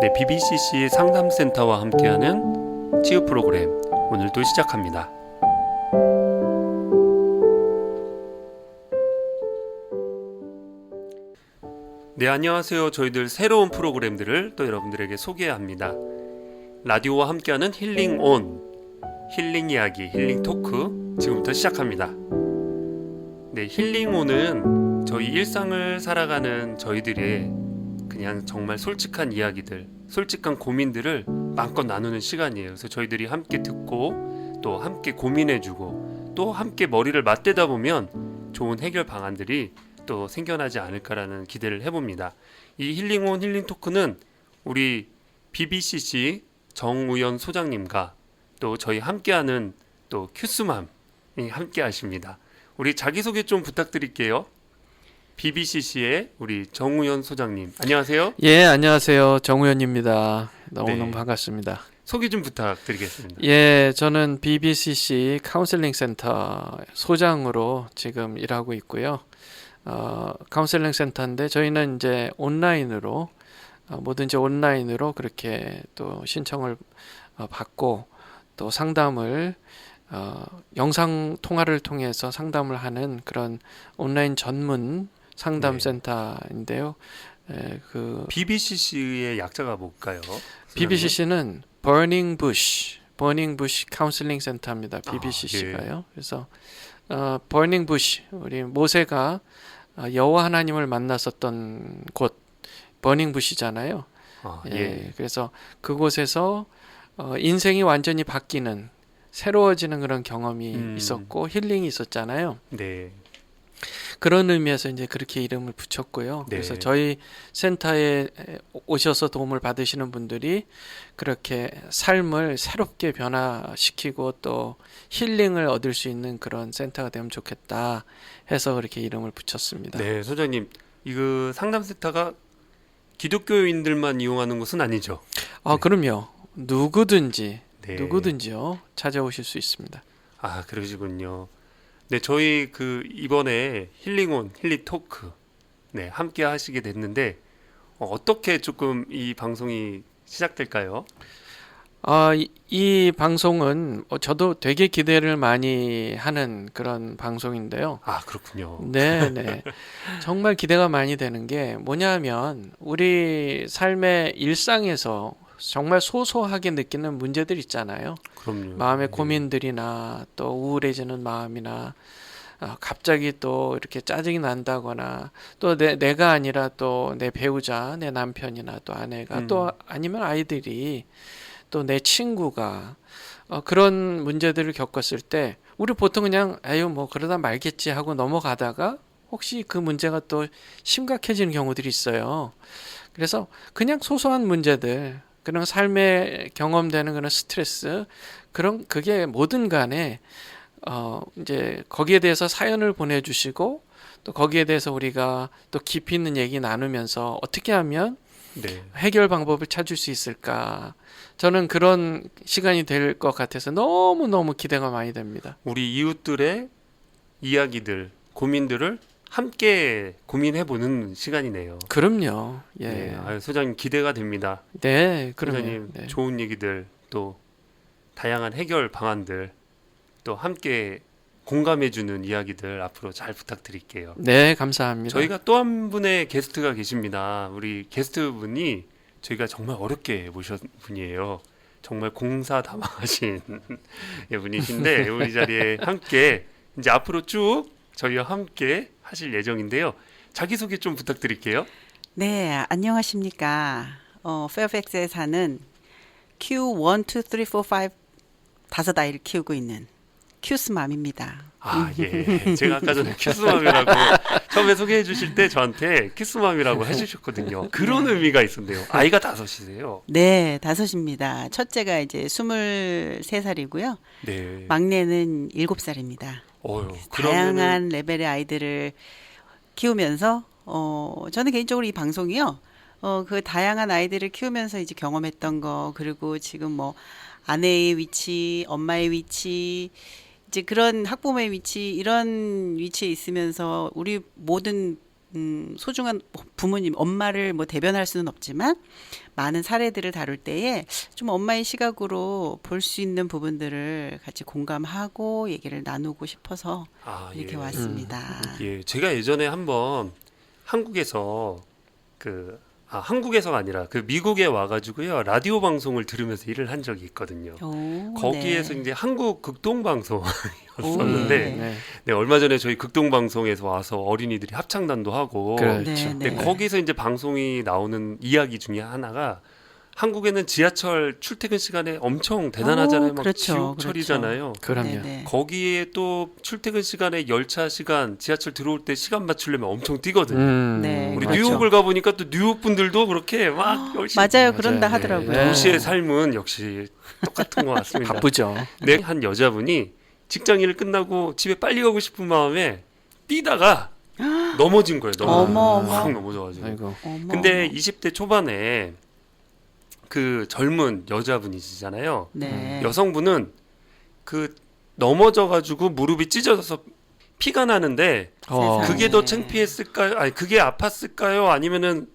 네, BBCC 상담센터와 함께하는 치유 프로그램 오늘도 시작합니다. 네, 안녕하세요. 저희들 새로운 프로그램들을 또 여러분들에게 소개합니다. 라디오와 함께하는 힐링 온, 힐링 이야기, 힐링 토크 지금부터 시작합니다. 네, 힐링 온은 저희 일상을 살아가는 저희들의 그냥 정말 솔직한 이야기들, 솔직한 고민들을 마음껏 나누는 시간이에요. 그래서 저희들이 함께 듣고 또 함께 고민해주고 또 함께 머리를 맞대다 보면 좋은 해결 방안들이 또 생겨나지 않을까라는 기대를 해봅니다. 이 힐링온 힐링 토크는 우리 BBCC 정우연 소장님과 또 저희 함께하는 또 큐스맘이 함께 하십니다. 우리 자기소개 좀 부탁드릴게요. BBCC의 우리 정우연 소장님, 안녕하세요. 예, 안녕하세요. 정우연입니다. 너무너무 네. 반갑습니다. 소개 좀 부탁드리겠습니다. 예, 저는 BBCC 카운슬링 센터 소장으로 지금 일하고 있고요. 카운슬링 센터인데 저희는 이제 온라인으로 뭐든지 온라인으로 그렇게 또 신청을 받고 또 상담을 영상 통화를 통해서 상담을 하는 그런 온라인 전문 상담 센터인데요. 그 BBCC의 약자가 뭘까요? BBCC는 Burning Bush 카운슬링 센터입니다. BBCC가요. 그래서 Burning Bush, 우리 모세가 여호와 하나님을 만났었던 곳 Burning Bush잖아요. 예. 그래서 그곳에서 인생이 완전히 바뀌는, 새로워지는 그런 경험이 있었고 힐링이 있었잖아요. 네. 그런 의미에서 이제 그렇게 이름을 붙였고요. 네. 그래서 저희 센터에 오셔서 도움을 받으시는 분들이 그렇게 삶을 새롭게 변화시키고 또 힐링을 얻을 수 있는 그런 센터가 되면 좋겠다 해서 그렇게 이름을 붙였습니다. 네, 소장님, 이거 상담센터가 기독교인들만 이용하는 곳은 아니죠? 네. 그럼요. 누구든지요 네. 찾아오실 수 있습니다. 아, 그러시군요. 네, 저희 이번에 힐링온 힐링 토크 함께 하시게 됐는데 어떻게 조금 이 방송이 시작될까요? 이 방송은 저도 되게 기대를 많이 하는 그런 방송인데요. 아, 그렇군요. 네. 정말 기대가 많이 되는 게 뭐냐면 우리 삶의 일상에서 정말 소소하게 느끼는 문제들 있잖아요. 그럼요. 마음의 고민들이나 또 우울해지는 마음이나 갑자기 또 이렇게 짜증이 난다거나 또 내가 아니라 또 내 배우자, 내 남편이나 또 아내가 또 아니면 아이들이 또 내 친구가 그런 문제들을 겪었을 때 우리 보통 그냥 아유 뭐 그러다 말겠지 하고 넘어가다가 혹시 그 문제가 또 심각해지는 경우들이 있어요. 그래서 그냥 소소한 문제들, 그런 삶에 경험되는 그런 스트레스, 그게 뭐든 간에 이제 거기에 대해서 사연을 보내주시고 또 거기에 대해서 우리가 또 깊이 있는 얘기 나누면서 어떻게 하면 해결 방법을 찾을 수 있을까? 저는 그런 시간이 될 것 같아서 너무너무 기대가 많이 됩니다. 우리 이웃들의 이야기들, 고민들을 함께 고민해보는 시간이네요. 그럼요. 예. 네, 소장님 기대가 됩니다. 네, 소장님 네. 좋은 얘기들 또 다양한 해결 방안들 또 함께 공감해주는 이야기들 앞으로 잘 부탁드릴게요. 네, 감사합니다. 저희가 또 한 분의 게스트가 계십니다. 우리 게스트분이 저희가 정말 어렵게 모신 분이에요. 정말 공사다망하신 분이신데 우리 자리에 함께 이제 앞으로 쭉 저희와 함께 하실 예정인데요. 자기소개 좀 부탁드릴게요. 네, 안녕하십니까. 페어팩스에 사는 Q1, 2, 3, 4, 5 다섯 아이를 키우고 있는 큐스맘입니다. 아, 예. 제가 아까 전에 큐스맘이라고 처음에 소개해 주실 때 저한테 큐스맘이라고 해주셨거든요. 그런 의미가 있었네요. 아이가 5이세요? 네, 5입니다. 첫째가 이제 23살이고요. 네. 막내는 7살입니다. 다양한 레벨의 아이들을 키우면서 저는 개인적으로 이 방송이요. 그 다양한 아이들을 키우면서 이제 경험했던 거, 그리고 지금 뭐 아내의 위치, 엄마의 위치, 이제 그런 학부모의 위치, 이런 위치에 있으면서 우리 모든 소중한 부모님, 엄마를 뭐 대변할 수는 없지만 많은 사례들을 다룰 때에 좀 엄마의 시각으로 볼 수 있는 부분들을 같이 공감하고 얘기를 나누고 싶어서 이렇게 예. 왔습니다. 예, 제가 예전에 한번 한국에서 한국에서가 아니라 그 미국에 와가지고요 라디오 방송을 들으면서 일을 한 적이 있거든요. 오, 거기에서 네. 이제 한국 극동 오, 방송이었었는데 네. 네, 얼마 전에 저희 극동 방송에서 와서 어린이들이 합창단도 하고 그렇죠. 네, 네, 네. 거기서 이제 방송이 나오는 이야기 중에 하나가 한국에는 지하철 출퇴근 시간에 엄청 대단하잖아요. 막 그렇죠, 지옥철이잖아요. 그럼요. 네, 네. 거기에 또 출퇴근 시간에 열차 시간, 지하철 들어올 때 시간 맞추려면 엄청 뛰거든요. 네, 우리 그렇죠. 뉴욕을 가보니까 또 뉴욕 분들도 그렇게 막 열심히 맞아요, 그런다 맞아요. 하더라고요. 네. 도시의 삶은 역시 똑같은 것 같습니다. 바쁘죠. 네, 한 여자분이 직장 일을 끝나고 집에 빨리 가고 싶은 마음에 뛰다가 넘어진 거예요. 어머, 어머. 확 넘어져가지고. 아이고. 어머, 근데 어머. 20대 초반에 그 젊은 여자분이시잖아요. 네. 여성분은 그 넘어져가지고 무릎이 찢어져서 피가 나는데 세상에. 그게 더 창피했을까요? 아니 그게 아팠을까요? 아니면은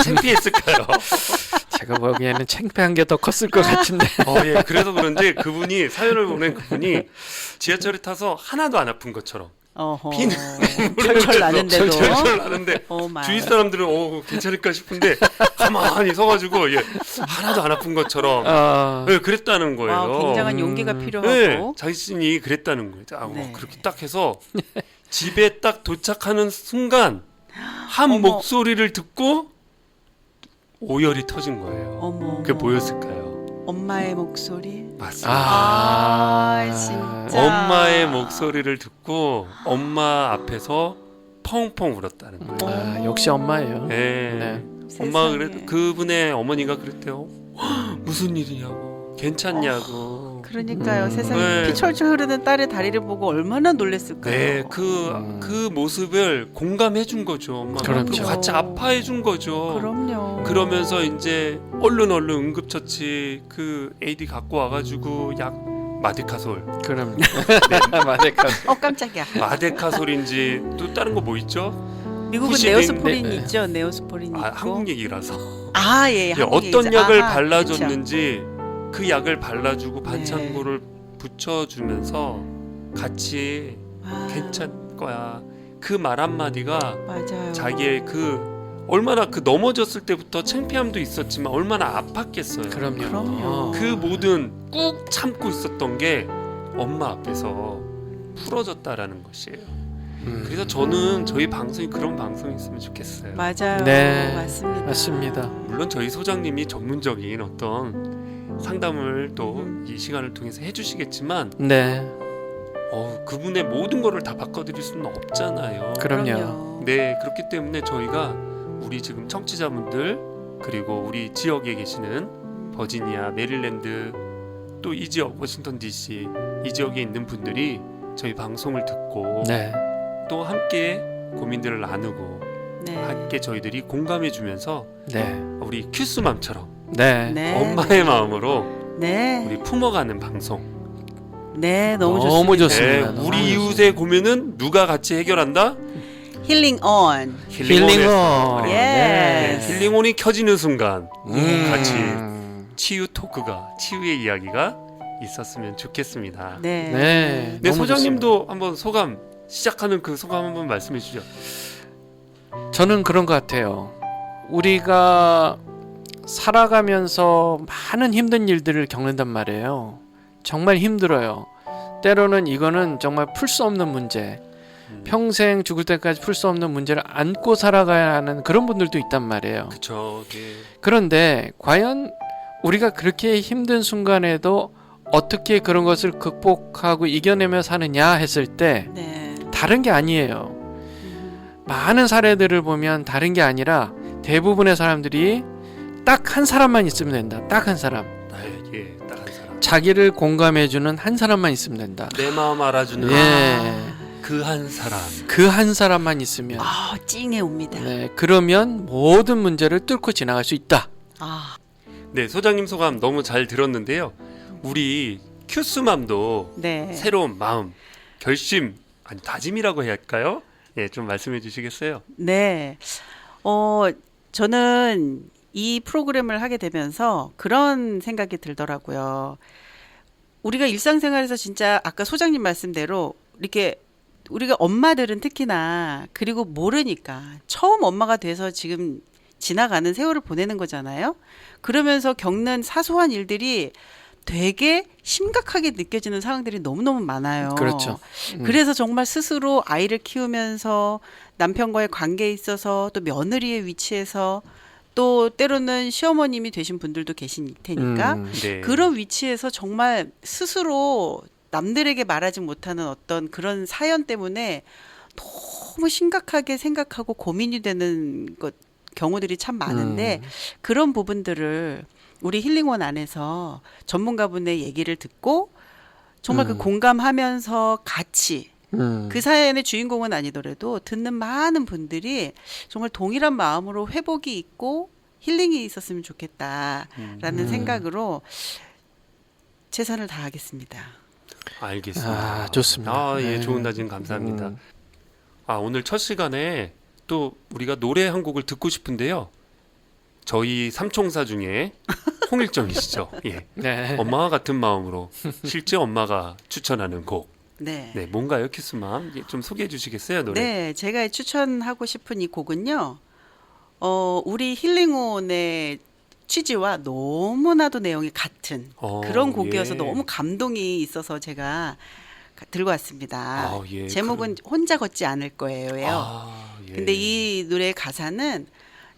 창피했을까요? 제가 보기에는 창피한 게 더 컸을 것 같은데. 예. 그래서 그런지 그분이 사연을 보낸 그분이 지하철에 타서 하나도 안 아픈 것처럼 어허. 피는 철철 나는데도. 철철 나는데 오 마이. 주위 사람들은 괜찮을까 싶은데 가만히 서가지고 하나도 안 아픈 것처럼 그랬다는 거예요. 와, 굉장한 용기가 네, 필요하고. 자신이 그랬다는 거예요. 네. 그렇게 딱 해서 집에 딱 도착하는 순간 한 어머. 목소리를 듣고 오열이 터진 거예요. 어머. 그게 뭐였을까요? 엄마의 목소리. 맞습니다. 아, 진짜. 엄마의 목소리를 듣고 엄마 앞에서 펑펑 울었다는 거예요. 아, 역시 엄마예요. 네. 네. 엄마가 세상에. 그래도 그분의 어머니가 그랬대요. 무슨 일이냐고, 괜찮냐고. 그러니까요. 세상에 네. 피철철 흐르는 딸의 다리를 보고 얼마나 놀랬을까요? 네, 그 모습을 공감해 준 거죠. 엄마가. 그렇죠. 그리고 같이 아파해 준 거죠. 그럼요. 그러면서 이제 얼른 응급처치 그 AD 갖고 와가지고 약 마데카솔, 그럼. 마데카. 깜짝이야. 마데카솔인지 또 다른 거 뭐 있죠? 미국은 후시딘, 네오스포린 네. 있죠. 네오스포린 있고. 한국 얘기라서 예, 한국 어떤 얘기죠. 약을 아하, 발라줬는지 그 약을 발라주고 네. 반창고를 붙여주면서 같이 그쵸. 아, 괜찮을 거야. 그 말 한마디가 맞아요. 자기의 얼마나 넘어졌을 때부터 창피함도 있었지만 얼마나 아팠겠어요. 그럼요. 그 모든 꾹 참고 있었던 게 엄마 앞에서 풀어졌다라는 것이에요. 그래서 저는 저희 방송이 그런 방송이 있으면 좋겠어요. 맞아요. 네, 맞습니다. 맞습니다. 물론 저희 소장님이 전문적인 어떤 상담을 또 이 시간을 통해서 해주시겠지만 네, 그분의 모든 거를 다 바꿔드릴 수는 없잖아요. 그럼요. 네, 그렇기 때문에 저희가 우리 지금 청취자분들 그리고 우리 지역에 계시는 버지니아, 메릴랜드 또 이 지역 워싱턴 DC 이 지역에 있는 분들이 저희 방송을 듣고 네, 또 함께 고민들을 나누고 네. 함께 저희들이 공감해주면서 네, 우리 큐스맘처럼 네. 네. 엄마의 마음으로 네. 우리 품어가는 방송. 네, 너무 너무 좋습니다. 네, 좋습니다. 우리 이웃의 고민은 누가 같이 해결한다? 힐링 온. 힐링온. 네, 예스. 힐링온이 켜지는 순간 음. 같이 치유 토크가 치유의 이야기가 있었으면 좋겠습니다. 네. 네, 네, 너무 소장님도 한번 소감 시작하는 그 소감 한번 말씀해 주시죠. 좋습니다. 저는 그런 것 같아요. 우리가 살아가면서 많은 힘든 일들을 겪는단 말이에요. 정말 힘들어요. 때로는 이거는 정말 풀 수 없는 문제, 평생 죽을 때까지 풀 수 없는 문제를 안고 살아가야 하는 그런 분들도 있단 말이에요. 그렇죠. 네. 그런데 과연 우리가 그렇게 힘든 순간에도 어떻게 그런 것을 극복하고 이겨내며 사느냐 했을 때 네. 다른 게 아니에요. 많은 사례들을 보면 다른 게 아니라 대부분의 사람들이 딱 한 사람만 있으면 된다. 딱 한 사람. 나에게 딱 한 사람. 자기를 공감해주는 한 사람만 있으면 된다. 내 마음 알아주는 예. 그 한 사람. 그 한 사람만 있으면 찡해 옵니다. 네, 그러면 모든 문제를 뚫고 지나갈 수 있다. 네, 소장님 소감 너무 잘 들었는데요. 우리 큐스맘도 네. 새로운 마음, 결심, 아니 다짐이라고 해야 할까요? 예, 좀 말씀해 주시겠어요? 네. 저는 이 프로그램을 하게 되면서 그런 생각이 들더라고요. 우리가 일상생활에서 진짜 아까 소장님 말씀대로 이렇게 우리가 엄마들은 특히나 그리고 모르니까 처음 엄마가 돼서 지금 지나가는 세월을 보내는 거잖아요. 그러면서 겪는 사소한 일들이 되게 심각하게 느껴지는 상황들이 너무너무 많아요. 그렇죠. 그래서 정말 스스로 아이를 키우면서 남편과의 관계에 있어서 또 며느리의 위치에서 또 때로는 시어머님이 되신 분들도 계실 테니까 네. 그런 위치에서 정말 스스로 남들에게 말하지 못하는 어떤 그런 사연 때문에 너무 심각하게 생각하고 고민이 되는 경우들이 참 많은데 그런 부분들을 우리 힐링원 안에서 전문가분의 얘기를 듣고 정말 그 공감하면서 같이 그 사연의 주인공은 아니더라도 듣는 많은 분들이 정말 동일한 마음으로 회복이 있고 힐링이 있었으면 좋겠다라는 생각으로 최선을 다하겠습니다. 알겠습니다. 좋습니다. 아, 예, 네. 좋은 다짐 감사합니다. 오늘 첫 시간에 또 우리가 노래 한 곡을 듣고 싶은데요. 저희 삼총사 중에 홍일점이시죠. 예. 네. 엄마와 같은 마음으로 실제 엄마가 추천하는 곡. 네. 네, 뭔가요, 키스맘? 예, 좀 소개해 주시겠어요, 노래? 네, 제가 추천하고 싶은 이 곡은요. 우리 힐링온의 취지와 너무나도 내용이 같은 그런 곡이어서 예. 너무 감동이 있어서 제가 들고 왔습니다. 예, 제목은 혼자 걷지 않을 거예요. 예. 근데 이 노래의 가사는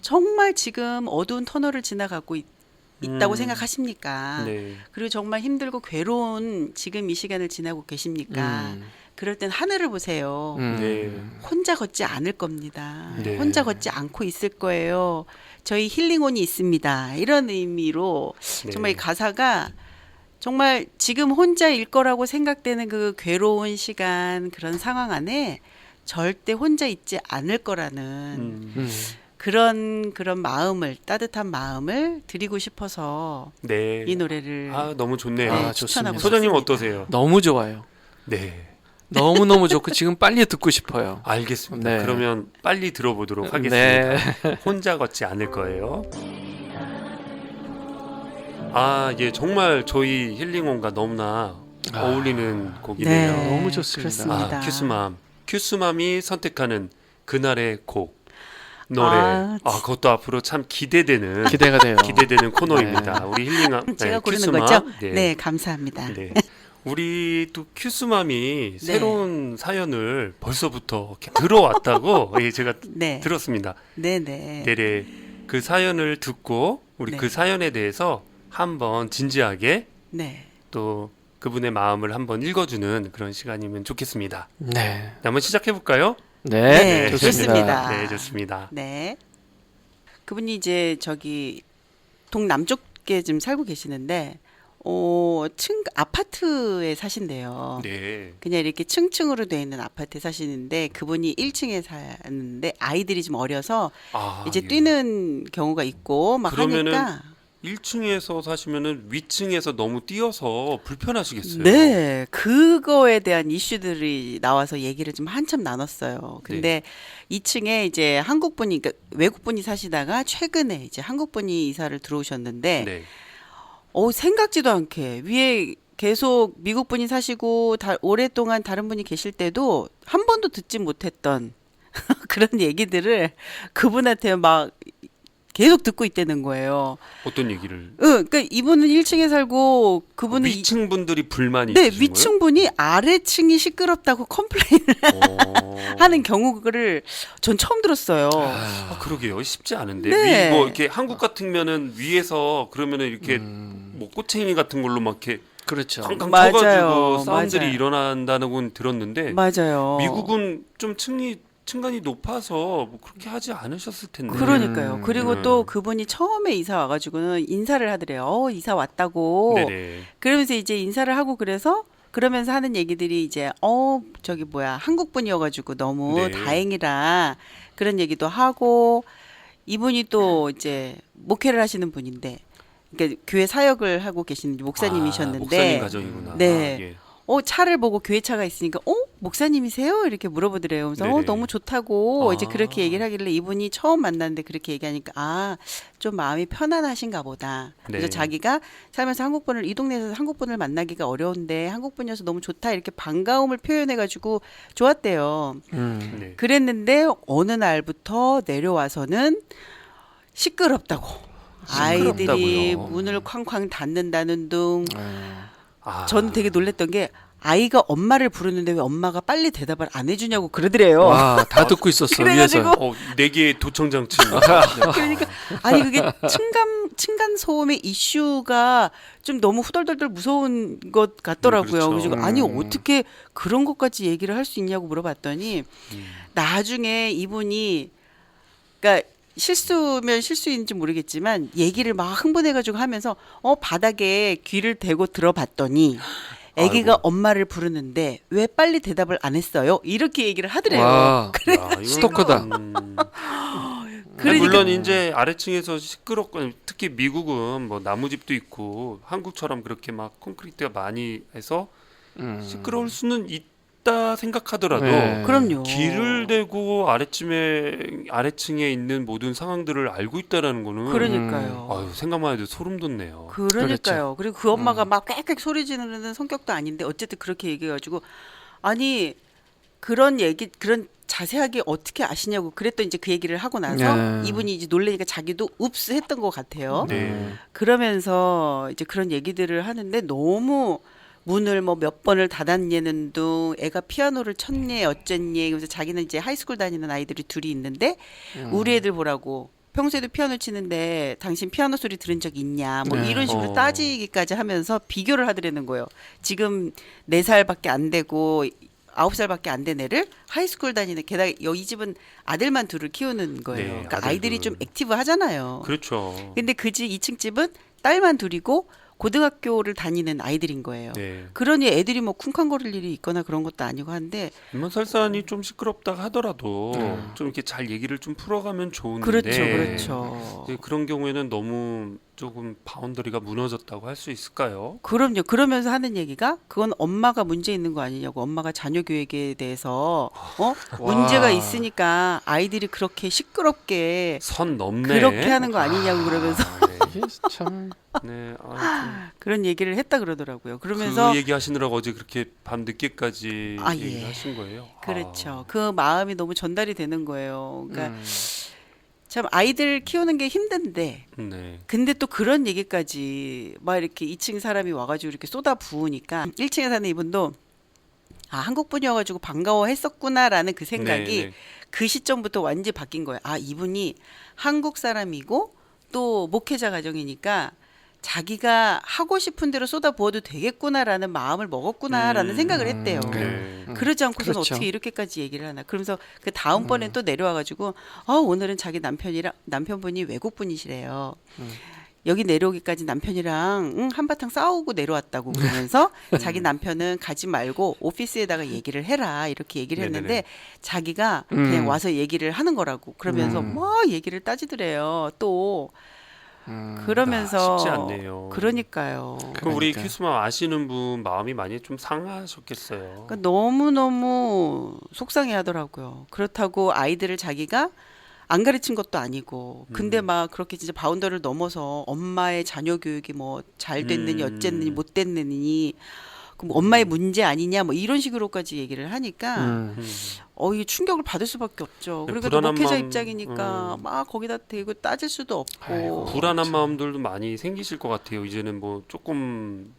정말 지금 어두운 터널을 지나가고 있다고 생각하십니까? 네. 그리고 정말 힘들고 괴로운 지금 이 시간을 지나고 계십니까? 그럴 땐 하늘을 보세요. 네. 혼자 걷지 않을 겁니다. 네. 혼자 걷지 않고 있을 거예요. 저희 힐링온이 있습니다. 이런 의미로 네. 정말 이 가사가 정말 지금 혼자일 거라고 생각되는 그 괴로운 시간 그런 상황 안에 절대 혼자 있지 않을 거라는 그런 마음을 따뜻한 마음을 드리고 싶어서 네. 이 노래를 너무 좋네요. 네, 좋습니다. 추천하고 소장님 싶습니다. 어떠세요? 너무 좋아요. 네. 너무너무 좋고 지금 빨리 듣고 싶어요. 알겠습니다. 네. 그러면 빨리 들어보도록 네. 하겠습니다. 혼자 걷지 않을 거예요. 예, 정말 저희 힐링온과 너무나 어울리는 곡이네요. 네, 너무 좋습니다. 그렇습니다. 큐스맘이 선택하는 그날의 곡 노래. 그것도 앞으로 참 기대되는 기대가 돼요. 코너입니다. 우리 힐링 제가 고르는 큐스맘. 거죠? 네. 네, 감사합니다. 네. 우리 또 큐스맘이 새로운 사연을 벌써부터 이렇게 들어왔다고 제가 네, 들었습니다. 네, 네. 네네. 그 사연을 듣고 우리 네. 그 사연에 대해서 한번 진지하게 네. 또 그분의 마음을 한번 읽어주는 그런 시간이면 좋겠습니다. 네. 네, 한번 시작해 볼까요? 네, 좋습니다. 좋습니다. 네, 좋습니다. 네. 그분이 이제 저기 동남쪽에 좀 살고 계시는데, 아파트에 사신대요. 네. 그냥 이렇게 층층으로 돼 있는 아파트에 사시는데 그분이 1층에 사는데 아이들이 좀 어려서 이제 예. 뛰는 경우가 있고 막 그러면은 하니까 1층에서 사시면은 위층에서 너무 뛰어서 불편하시겠어요. 네, 그거에 대한 이슈들이 나와서 얘기를 좀 한참 나눴어요. 근데 2층에 이제 한국분이, 그러니까 외국분이 사시다가 최근에 이제 한국분이 이사를 들어오셨는데, 네. 생각지도 않게 위에 계속 미국분이 사시고 오랫동안 다른 분이 계실 때도 한 번도 듣지 못했던 그런 얘기들을 그분한테 막 계속 듣고 있다는 거예요. 어떤 얘기를? 그러니까 이분은 1층에 살고 그분은 위층 분들이 불만이 네, 있으신 위층 분이 아래층이 시끄럽다고 컴플레인을 거예요? 하는 경우를 전 처음 들었어요. 그러게요. 쉽지 않은데. 네. 뭐 이렇게 한국 같으면은 위에서 그러면은 이렇게 뭐 꼬챙이 같은 걸로 막 이렇게 그렇죠. 쾅쾅 맞아요. 쳐가지고 사람들이 맞아요. 일어난다는 건 들었는데 맞아요. 미국은 좀 층간이 높아서 뭐 그렇게 하지 않으셨을 텐데. 그러니까요. 그리고 네. 또 그분이 처음에 이사 와가지고는 인사를 하더래요. 이사 왔다고. 네네. 그러면서 이제 인사를 하고 그러면서 하는 얘기들이 이제 저기 뭐야 한국 분이어가지고 너무 네. 다행이라 그런 얘기도 하고 이분이 또 이제 목회를 하시는 분인데, 그러니까 교회 사역을 하고 계신 목사님이셨는데, 목사님 가정이구나. 네. 예. 차를 보고 교회 차가 있으니까 목사님이세요? 이렇게 물어보더래요. 그래서 네네. 너무 좋다고 아. 이제 그렇게 얘기를 하길래 이분이 처음 만났는데 그렇게 얘기하니까 좀 마음이 편안하신가 보다. 그래서 네. 자기가 살면서 한국분을 이 동네에서 한국분을 만나기가 어려운데 한국분이어서 너무 좋다 이렇게 반가움을 표현해가지고 좋았대요. 네. 그랬는데 어느 날부터 내려와서는 시끄럽다고. 아이들이 시끄럽다고요? 문을 쾅쾅 닫는다는 둥. 아. 저는 되게 놀랬던 게 아이가 엄마를 부르는데 왜 엄마가 빨리 대답을 안 해주냐고 그러더래요. 와, 다 듣고 있었어. 그래가지고 위에서. 네 개의 도청장치. 그러니까 아니 그게 층간 소음의 이슈가 좀 너무 후덜덜덜 무서운 것 같더라고요. 그렇죠. 그래서 아니 어떻게 그런 것까지 얘기를 할 수 있냐고 물어봤더니 나중에 이분이 그러니까 실수면 실수인지 모르겠지만 얘기를 막 흥분해가지고 하면서 바닥에 귀를 대고 들어봤더니 아기가 아이고. 엄마를 부르는데 왜 빨리 대답을 안 했어요? 이렇게 얘기를 하더래요. 와, 야, 이건, 스토커다. 그러니까- 물론 이제 아래층에서 시끄럽고 특히 미국은 뭐 나무집도 있고 한국처럼 그렇게 막 콘크리트가 많이 해서 시끄러울 수는 있다 생각하더라도 네. 그럼요. 귀를 대고 아래층에 있는 모든 상황들을 알고 있다라는 거는 그러니까요. 아유, 생각만 해도 소름 돋네요. 그러니까요. 그리고 그 엄마가 막 꽥꽥 소리 지르는 성격도 아닌데 어쨌든 그렇게 얘기해가지고 아니 그런 자세하게 어떻게 아시냐고 그랬더니 이제 그 얘기를 하고 나서 네. 이분이 이제 놀래니까 자기도 읍스 했던 것 같아요. 네. 그러면서 이제 그런 얘기들을 하는데 너무 문을 뭐 몇 번을 닫았냐는 둥 애가 피아노를 쳤니 어쨌니 그래서 자기는 이제 하이스쿨 다니는 아이들이 둘이 있는데 우리 애들 보라고 평소에도 피아노 치는데 당신 피아노 소리 들은 적 있냐 뭐 네. 이런 식으로 어. 따지기까지 하면서 비교를 하더라는 거예요. 지금 4살밖에 안 되고 9살밖에 안 된 애를 하이스쿨 다니는 게다가 이 집은 아들만 둘을 키우는 거예요. 네, 그러니까 아들 아이들이 둘. 좀 액티브 하잖아요. 그렇죠. 근데 그 집 2층 집은 딸만 둘이고 고등학교를 다니는 아이들인 거예요. 네. 그러니 애들이 뭐 쿵쾅거릴 일이 있거나 그런 것도 아니고 한데 설산이 좀 시끄럽다 하더라도 네. 좀 이렇게 잘 얘기를 좀 풀어가면 좋은데 그렇죠, 그렇죠. 네, 그런 경우에는 너무 조금 바운더리가 무너졌다고 할 수 있을까요? 그럼요. 그러면서 하는 얘기가 그건 엄마가 문제 있는 거 아니냐고 엄마가 자녀 교육에 대해서 문제가 있으니까 아이들이 그렇게 시끄럽게 선 넘네. 그렇게 하는 거 아니냐고 그러면서 이게 참 네, 그런 얘기를 했다 그러더라고요. 그러면서 그 얘기하시느라고 어제 그렇게 밤 늦게까지 아, 예. 얘기하신 거예요? 그렇죠. 그 마음이 너무 전달이 되는 거예요. 그러니까 음. 참 아이들 키우는 게 힘든데 네. 근데 또 그런 얘기까지 막 이렇게 2층 사람이 와가지고 이렇게 쏟아 부으니까 1층에 사는 이분도 아 한국 분이어가지고 반가워했었구나라는 그 생각이 네, 그 시점부터 완전히 바뀐 거예요. 아 이분이 한국 사람이고 또 목회자 가정이니까 자기가 하고 싶은 대로 쏟아 부어도 되겠구나라는 마음을 먹었구나라는 생각을 했대요. 네. 그러지 않고서는 그렇죠. 어떻게 이렇게까지 얘기를 하나. 그러면서 그 다음번엔 또 내려와가지고 오늘은 자기 남편분이 외국분이시래요. 여기 내려오기까지 남편이랑 한바탕 싸우고 내려왔다고 그러면서 자기 남편은 가지 말고 오피스에다가 얘기를 해라 이렇게 얘기를 했는데 네네네. 자기가 그냥 와서 얘기를 하는 거라고 그러면서 막 얘기를 따지더래요. 또 그러면서 쉽지 않네요. 그러니까요. 그럼 우리 그러니까. 큐스마 아시는 분 마음이 많이 좀 상하셨겠어요. 그러니까 너무너무 속상해하더라고요. 그렇다고 아이들을 자기가 안 가르친 것도 아니고 근데 막 그렇게 진짜 바운더를 넘어서 엄마의 자녀 교육이 뭐 잘 됐느니 어쨌느니 못 됐느니 그럼 엄마의 문제 아니냐 뭐 이런 식으로까지 얘기를 하니까 이게 충격을 받을 수밖에 없죠. 네, 그러니까 또 불안한 목회자 마음, 입장이니까 막 거기다 대고 따질 수도 없고 불안한 마음들도 많이 생기실 것 같아요. 이제는 뭐 조금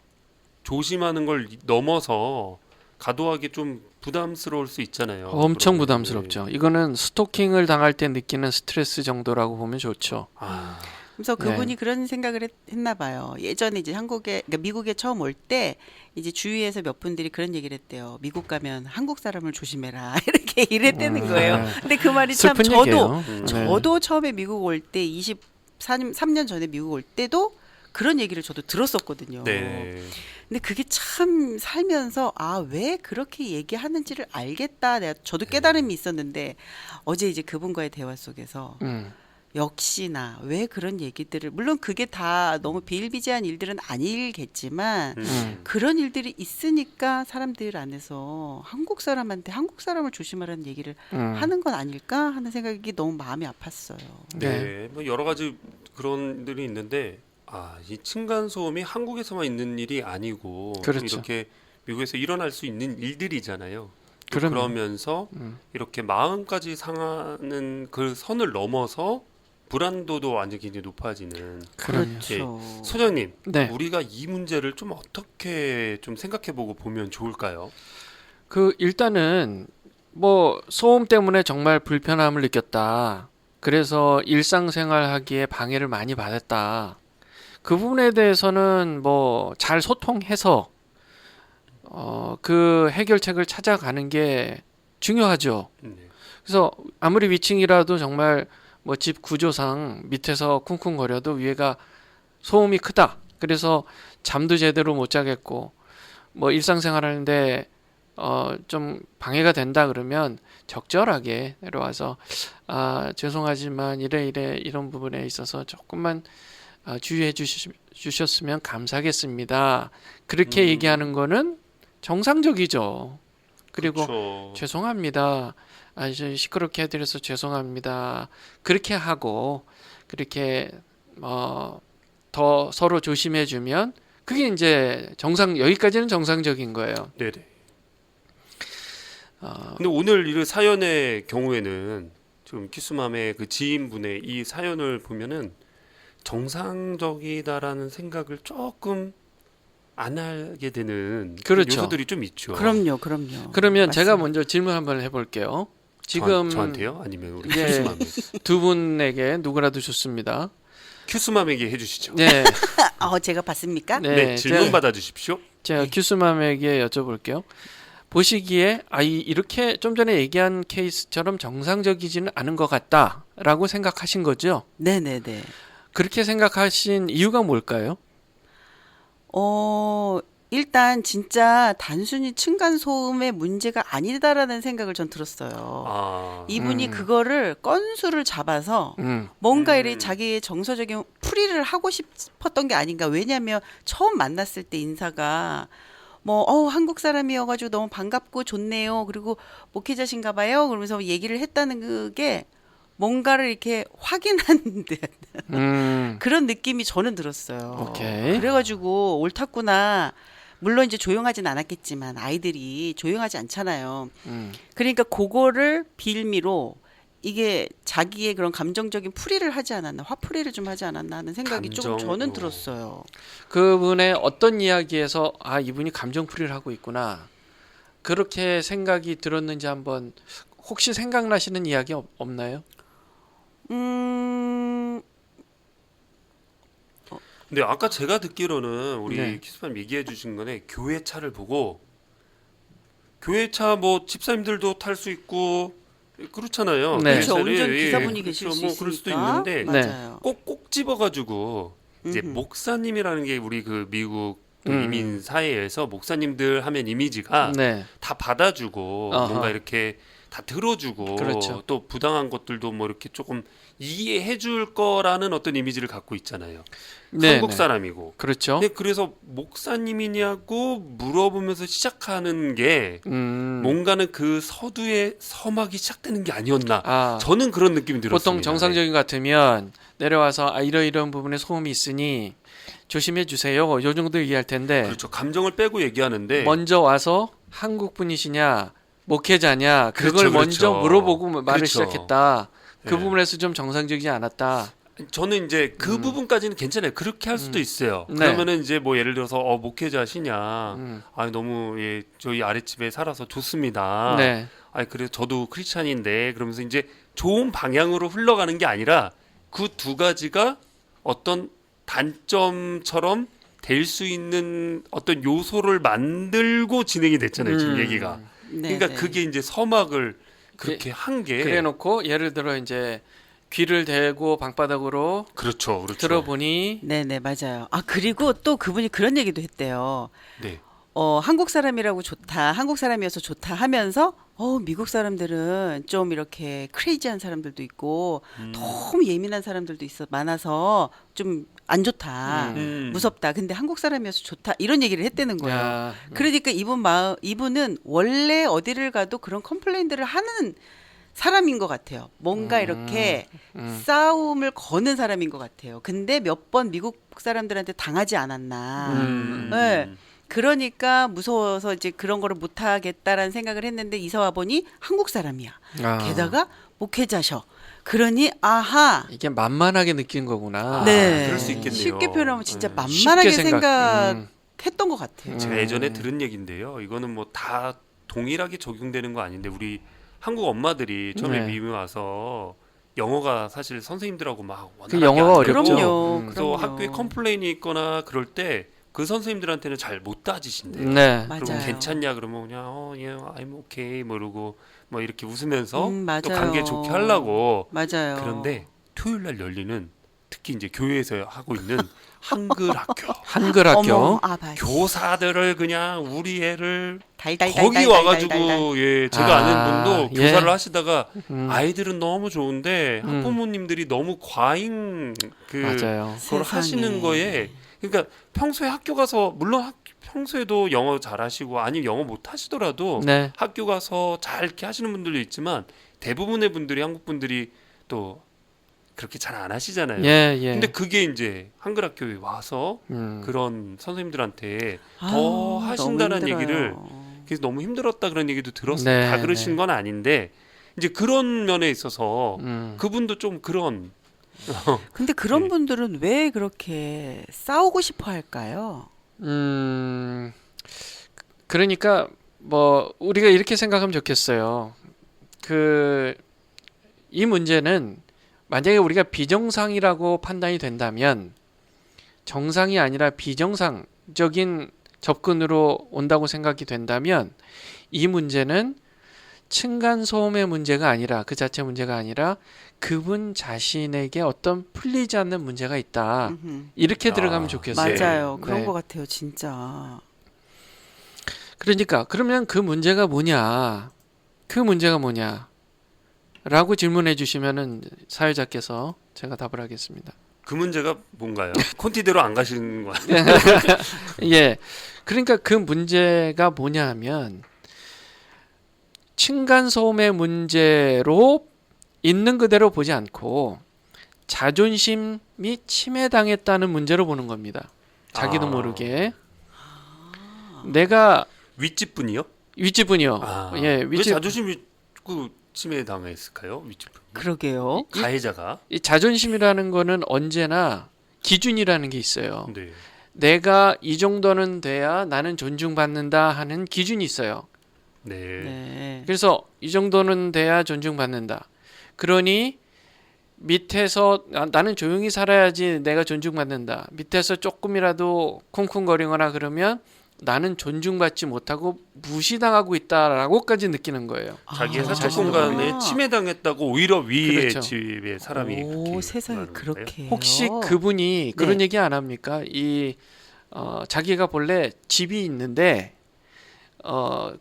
조심하는 걸 넘어서 과도하게 좀 부담스러울 수 있잖아요. 엄청 그런 부담스럽죠. 부분이. 이거는 스토킹을 당할 때 느끼는 스트레스 정도라고 보면 좋죠. 그래서 그분이 네. 그런 생각을 했나 봐요. 예전에 이제 그러니까 미국에 처음 올 때 이제 주위에서 몇 분들이 그런 얘기를 했대요. 미국 가면 한국 사람을 조심해라 이렇게 얘기를 했다는 거예요. 네. 근데 그 말이 참 슬픈 얘기예요. 네. 저도 처음에 미국 올 때 23년 전에 미국 올 때도 그런 얘기를 저도 들었었거든요. 네. 근데 그게 참 살면서 왜 그렇게 얘기하는지를 알겠다. 저도 깨달음이 있었는데 어제 이제 그분과의 대화 속에서 역시나 왜 그런 얘기들을 물론 그게 다 너무 비일비재한 일들은 아니겠지만 그런 일들이 있으니까 사람들 안에서 한국 사람한테 한국 사람을 조심하라는 얘기를 하는 건 아닐까 하는 생각이 너무 마음이 아팠어요. 네, 뭐 여러 가지 그런 일이 있는데 이 층간 소음이 한국에서만 있는 일이 아니고 또 그렇죠. 이렇게 미국에서 일어날 수 있는 일들이잖아요. 또 그럼요. 그러면서 이렇게 마음까지 상하는 그 선을 넘어서 불안도도 완전히 굉장히 높아지는. 그렇죠. 소장님, 네. 우리가 이 문제를 좀 어떻게 좀 생각해보고 보면 좋을까요? 그 일단은 뭐 소음 때문에 정말 불편함을 느꼈다. 그래서 일상생활 하기에 방해를 많이 받았다. 그 부분에 대해서는 뭐 잘 소통해서 그 해결책을 찾아가는 게 중요하죠. 네. 그래서 아무리 위층이라도 정말 뭐 집 구조상 밑에서 쿵쿵거려도 위에가 소음이 크다. 그래서 잠도 제대로 못 자겠고 뭐 일상생활 하는데 좀 방해가 된다 그러면 적절하게 내려와서 죄송하지만 이래 이런 부분에 있어서 조금만 주의해 주셨으면 감사하겠습니다. 그렇게 얘기하는 거는 정상적이죠. 그리고 그렇죠. 죄송합니다. 좀 시끄럽게 해드려서 죄송합니다. 그렇게 하고 그렇게 더 서로 조심해주면 그게 이제 여기까지는 정상적인 거예요. 네네. 근데 오늘 이 사연의 경우에는 지금 키스맘의 그 지인분의 이 사연을 보면은 정상적이다라는 생각을 조금 안 하게 되는 그렇죠. 요소들이 좀 있죠. 그럼요. 그러면 제가 맞습니다. 먼저 질문 한번 해볼게요. 지금 저한테요? 아니면 우리 예. 큐스맘에? 두 분에게 누구라도 좋습니다. 큐스맘에게 해주시죠. 네, 제가 봤습니까? 네, 질문 받아주십시오. 제가 큐스맘에게 여쭤볼게요. 보시기에 이렇게 좀 전에 얘기한 케이스처럼 정상적이지는 않은 것 같다라고 생각하신 거죠? 네네네. 그렇게 생각하신 이유가 뭘까요? 일단 진짜 단순히 층간 소음의 문제가 아니다라는 생각을 전 들었어요. 이분이 그거를 건수를 잡아서 뭔가 이렇게 자기의 정서적인 풀이를 하고 싶었던 게 아닌가. 왜냐하면 처음 만났을 때 인사가 한국 사람이어가지고 너무 반갑고 좋네요. 그리고 목회자신가 봐요. 그러면서 얘기를 했다는 그게 뭔가를 이렇게 확인한 듯 그런 느낌이 저는 들었어요. 오케이. 그래가지고 옳았구나. 물론 이제 조용하진 않았겠지만 아이들이 조용하지 않잖아요. 그러니까 그거를 빌미로 이게 자기의 그런 감정적인 풀이를 하지 않았나, 화풀이를 좀 하지 않았나 하는 생각이 조금 저는 들었어요. 그분의 어떤 이야기에서 이분이 감정풀이를 하고 있구나 그렇게 생각이 들었는지 한번 혹시 생각나시는 이야기 없나요? 근데 아까 제가 듣기로는 우리 네. 키스맘 얘기해 주신 거네. 교회 차를 보고 교회 차 뭐 집사님들도 탈 수 있고 그렇잖아요. 네. 그렇죠. 교회 차를, 운전 기사분이 계실 수 뭐 있으니까. 그럴 수도 있는데 맞아요. 꼭 집어가지고 이제 목사님이라는 게 우리 그 미국 이민 사회에서 목사님들 하면 이미지가 네. 다 받아주고 어허. 뭔가 이렇게 다 들어주고 그렇죠. 또 부당한 것들도 뭐 이렇게 조금 이해해줄 거라는 어떤 이미지를 갖고 있잖아요. 네, 한국 네. 사람이고. 그렇죠. 근데 그래서 목사님이냐고 물어보면서 시작하는 게 뭔가는 그 서두에 서막이 시작되는 게 아니었나. 저는 그런 느낌이 들었습니다. 보통 정상적인 것 같으면 내려와서 이런 부분에 소음이 있으니 조심해 주세요. 요 정도 얘기할 텐데 그렇죠. 감정을 빼고 얘기하는데 먼저 와서 한국 분이시냐 목회자냐 그걸 그렇죠, 먼저 그렇죠. 물어보고 말을 그렇죠. 시작했다. 그 네. 부분에서 좀 정상적이지 않았다. 저는 이제 그 부분까지는 괜찮아요. 그렇게 할 수도 있어요. 네. 그러면은 이제 뭐 예를 들어서 목회자시냐, 너무 저희 아랫집에 살아서 좋습니다. 네. 그래 저도 크리스찬인데 그러면서 이제 좋은 방향으로 흘러가는 게 아니라 그 두 가지가 어떤 단점처럼 될 수 있는 어떤 요소를 만들고 진행이 됐잖아요. 지금 얘기가. 그러니까 네. 그게 이제 서막을 그렇게 한 게 그래놓고 예를 들어 이제 귀를 대고 방바닥으로 그렇죠. 들어보니 네네 맞아요. 그리고 또 그분이 그런 얘기도 했대요. 네. 한국 사람이라고 좋다, 한국 사람이어서 좋다 하면서 미국 사람들은 좀 이렇게 크레이지한 사람들도 있고 너무 예민한 사람들도 많아서 좀 안 좋다. 무섭다. 근데 한국 사람이어서 좋다. 이런 얘기를 했다는 거예요. 야, 그러니까 이분은 원래 어디를 가도 그런 컴플레인들을 하는 사람인 것 같아요. 뭔가 이렇게 싸움을 거는 사람인 것 같아요. 근데 몇 번 미국 사람들한테 당하지 않았나. 네. 그러니까 무서워서 이제 그런 거를 못 하겠다라는 생각을 했는데 이사 와 보니 한국 사람이야. 게다가 목회자셔. 그러니 아하. 이게 만만하게 느낀 거구나. 네. 그럴 수 있겠네요. 쉽게 표현하면 진짜 네. 만만하게 쉽게 생각했던 것 같아요. 제가 예전에 들은 얘기인데요. 이거는 뭐 다 동일하게 적용되는 거 아닌데 우리 한국 엄마들이 처음에 네. 미국에 와서 영어가 사실 선생님들하고 막 그 원활하게 영어가 안 어렵죠. 되고 그럼요. 그래서 그럼요. 학교에 컴플레인이 있거나 그럴 때 그 선생님들한테는 잘 못 따지신대요. 네. 맞아요. 그리고 괜찮냐 그러면 그냥 예, I'm okay 뭐 이러고 뭐 이렇게 웃으면서 맞아요. 또 관계 좋게 하려고 맞아요. 그런데 토요일 날 열리는 특히 이제 교회에서 하고 있는 한글 학교 한글 학교. 어머, 맞아. 교사들을 그냥 우리 애를 달달달달 거기 와가지고 예 제가 아는 분도 예. 교사를 하시다가 음. 아이들은 너무 좋은데 학부모님들이 너무 과잉 맞아요. 그걸 세상에. 하시는 거에 그러니까 평소에 학교 가서 물론 평소에도 영어 잘하시고 아니면 영어 못 하시더라도 네. 학교 가서 잘 이렇게 하시는 분들도 있지만 대부분의 분들이 한국 분들이 또 그렇게 잘 안 하시잖아요. 예, 예. 근데 그게 이제 한글 학교에 와서 그런 선생님들한테 더 하신다는 너무 얘기를 힘들어요. 그래서 너무 힘들었다 그런 얘기도 들었어요. 네, 다 그러신 네. 건 아닌데 이제 그런 면에 있어서 음. 그분도 좀 그런 근데 그런 네. 분들은 왜 그렇게 싸우고 싶어 할까요? 그러니까 뭐 우리가 이렇게 생각하면 좋겠어요. 그 이 문제는 만약에 우리가 비정상이라고 판단이 된다면 정상이 아니라 비정상적인 접근으로 온다고 생각이 된다면 이 문제는 층간 소음의 문제가 아니라 그 자체 문제가 아니라 그분 자신에게 어떤 풀리지 않는 문제가 있다. 음흠. 이렇게 아, 들어가면 좋겠어요. 맞아요. 그런 네. 것 같아요, 진짜. 그러니까 그러면 그 문제가 뭐냐? 그 문제가 뭐냐? 라고 질문해 주시면은 사회자께서 제가 답을 하겠습니다. 그 문제가 뭔가요? 콘티대로 안 가시는 거 아니에요? 예. 그러니까 그 문제가 뭐냐 하면 층간소음의 문제로 있는 그대로 보지 않고 자존심이 침해당했다는 문제로 보는 겁니다. 자기도 아. 모르게. 내가 윗집 분이요? 윗집분이요. 아, 예, 왜 윗집 자존심이 그 침해 당했을까요? 윗집 분. 그러게요. 가해자가. 이 자존심이라는 거는 언제나 기준이라는 게 있어요. 네. 내가 이 정도는 돼야 나는 존중받는다 하는 기준이 있어요. 네. 네. 그래서 이 정도는 돼야 존중받는다. 그러니 밑에서 나는 조용히 살아야지 내가 존중받는다. 밑에서 조금이라도 쿵쿵거리거나 그러면 나는 존중받지 못하고 무시당하고 있다라고까지 느끼는 거예요. 자기의 아, 사적 자신도 공간에 침해당했다고 오히려 위에 그렇죠. 집의 사람이 오, 그렇게 세상에 말하는 그렇게 건가요? 해요. 혹시 그분이 그런 네. 얘기 안 합니까? 자기가 본래 집이 있는데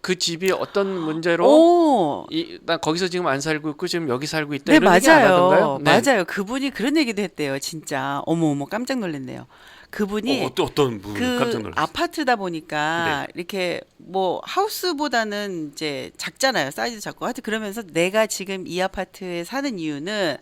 그 집이 어떤 문제로 오, 나 거기서 지금 안 살고 있고 지금 여기 살고 있다 네, 이런 얘기 안 하던가요? 맞아요. 네. 맞아요. 그분이 그런 얘기도 했대요. 진짜. 어머, 깜짝 놀랐네요. 그분이 어떤 분 깜짝 그 놀랐어요. 아파트다 보니까 네. 이렇게 뭐 하우스보다는 이제 작잖아요. 사이즈 작고. 하여튼 그러면서 내가 지금 이 아파트에 사는 이유는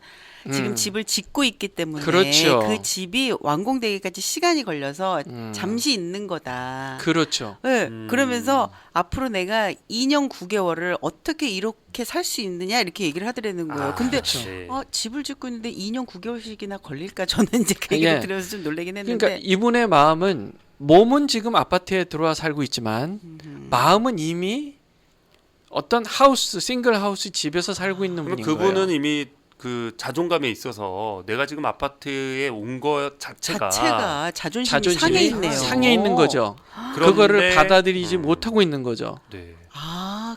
지금 집을 짓고 있기 때문에 그렇죠. 그 집이 완공되기까지 시간이 걸려서 잠시 있는 거다. 그렇죠. 네, 그러면서 앞으로 내가 2년 9개월을 어떻게 이렇게 살 수 있느냐 이렇게 얘기를 하더라는 거예요. 근데 네. 집을 짓고 있는데 2년 9개월씩이나 걸릴까 저는 이제 그 얘기를 예. 들으면서 좀 놀라긴 했는데 그러니까 이분의 마음은 몸은 지금 아파트에 들어와 살고 있지만 마음은 이미 어떤 하우스 싱글 하우스 집에서 살고 있는 그러면 분인 그분은 거예요. 이미 그 자존감에 있어서 내가 지금 아파트에 온 것 자체가 자존심이 상해 있네요. 상해 있는 거죠. 그런데- 그거를 받아들이지 못하고 있는 거죠. 네.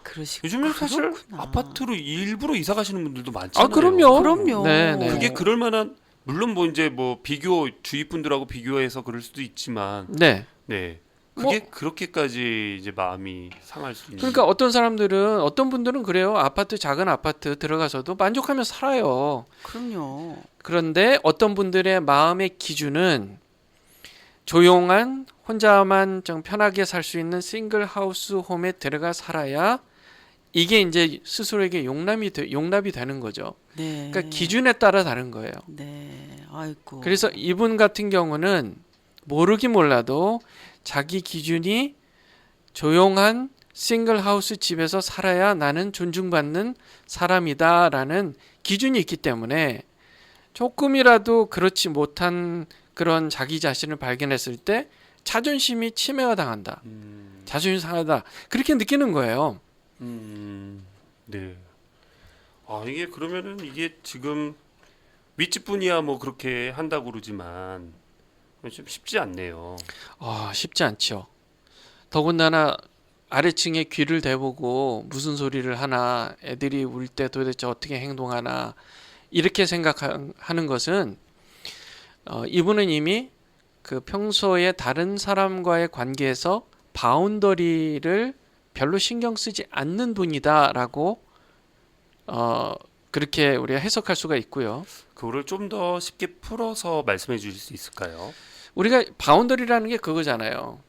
그러시고 요즘에 사실 그렇구나. 아파트로 일부러 이사 가시는 분들도 많잖아요. 그럼요. 네, 네. 그게 그럴 만한 물론 뭐 이제 뭐 비교 주위 분들하고 비교해서 그럴 수도 있지만 네. 네. 그게 그렇게까지 이제 마음이 상할 수 있는. 그러니까 어떤 분들은 그래요. 작은 아파트 들어가서도 만족하면서 살아요. 그럼요. 그런데 어떤 분들의 마음의 기준은 조용한 혼자만 좀 편하게 살 수 있는 싱글 하우스 홈에 들어가 살아야 이게 이제 스스로에게 용납이 되는 거죠. 네. 그러니까 기준에 따라 다른 거예요. 네. 아이고. 그래서 이분 같은 경우는 모르긴 몰라도 자기 기준이 조용한 싱글 하우스 집에서 살아야 나는 존중받는 사람이다라는 기준이 있기 때문에 조금이라도 그렇지 못한 그런 자기 자신을 발견했을 때 자존심이 침해가 당한다. 자존심 상하다. 그렇게 느끼는 거예요. 네. 아 이게 그러면은 이게 지금 윗집분이야 뭐 그렇게 한다고 그러지만 좀 쉽지 않네요. 쉽지 않죠. 더군다나 아래층에 귀를 대보고 무슨 소리를 하나, 애들이 울 때 도대체 어떻게 행동하나 이렇게 생각하는 것은 이분은 이미 그 평소에 다른 사람과의 관계에서 바운더리를 별로 신경 쓰지 않는 분이다라고 그렇게 우리가 해석할 수가 있고요. 그거를 좀 더 쉽게 풀어서 말씀해 주실 수 있을까요? 우리가 바운더리라는 게 그거잖아요.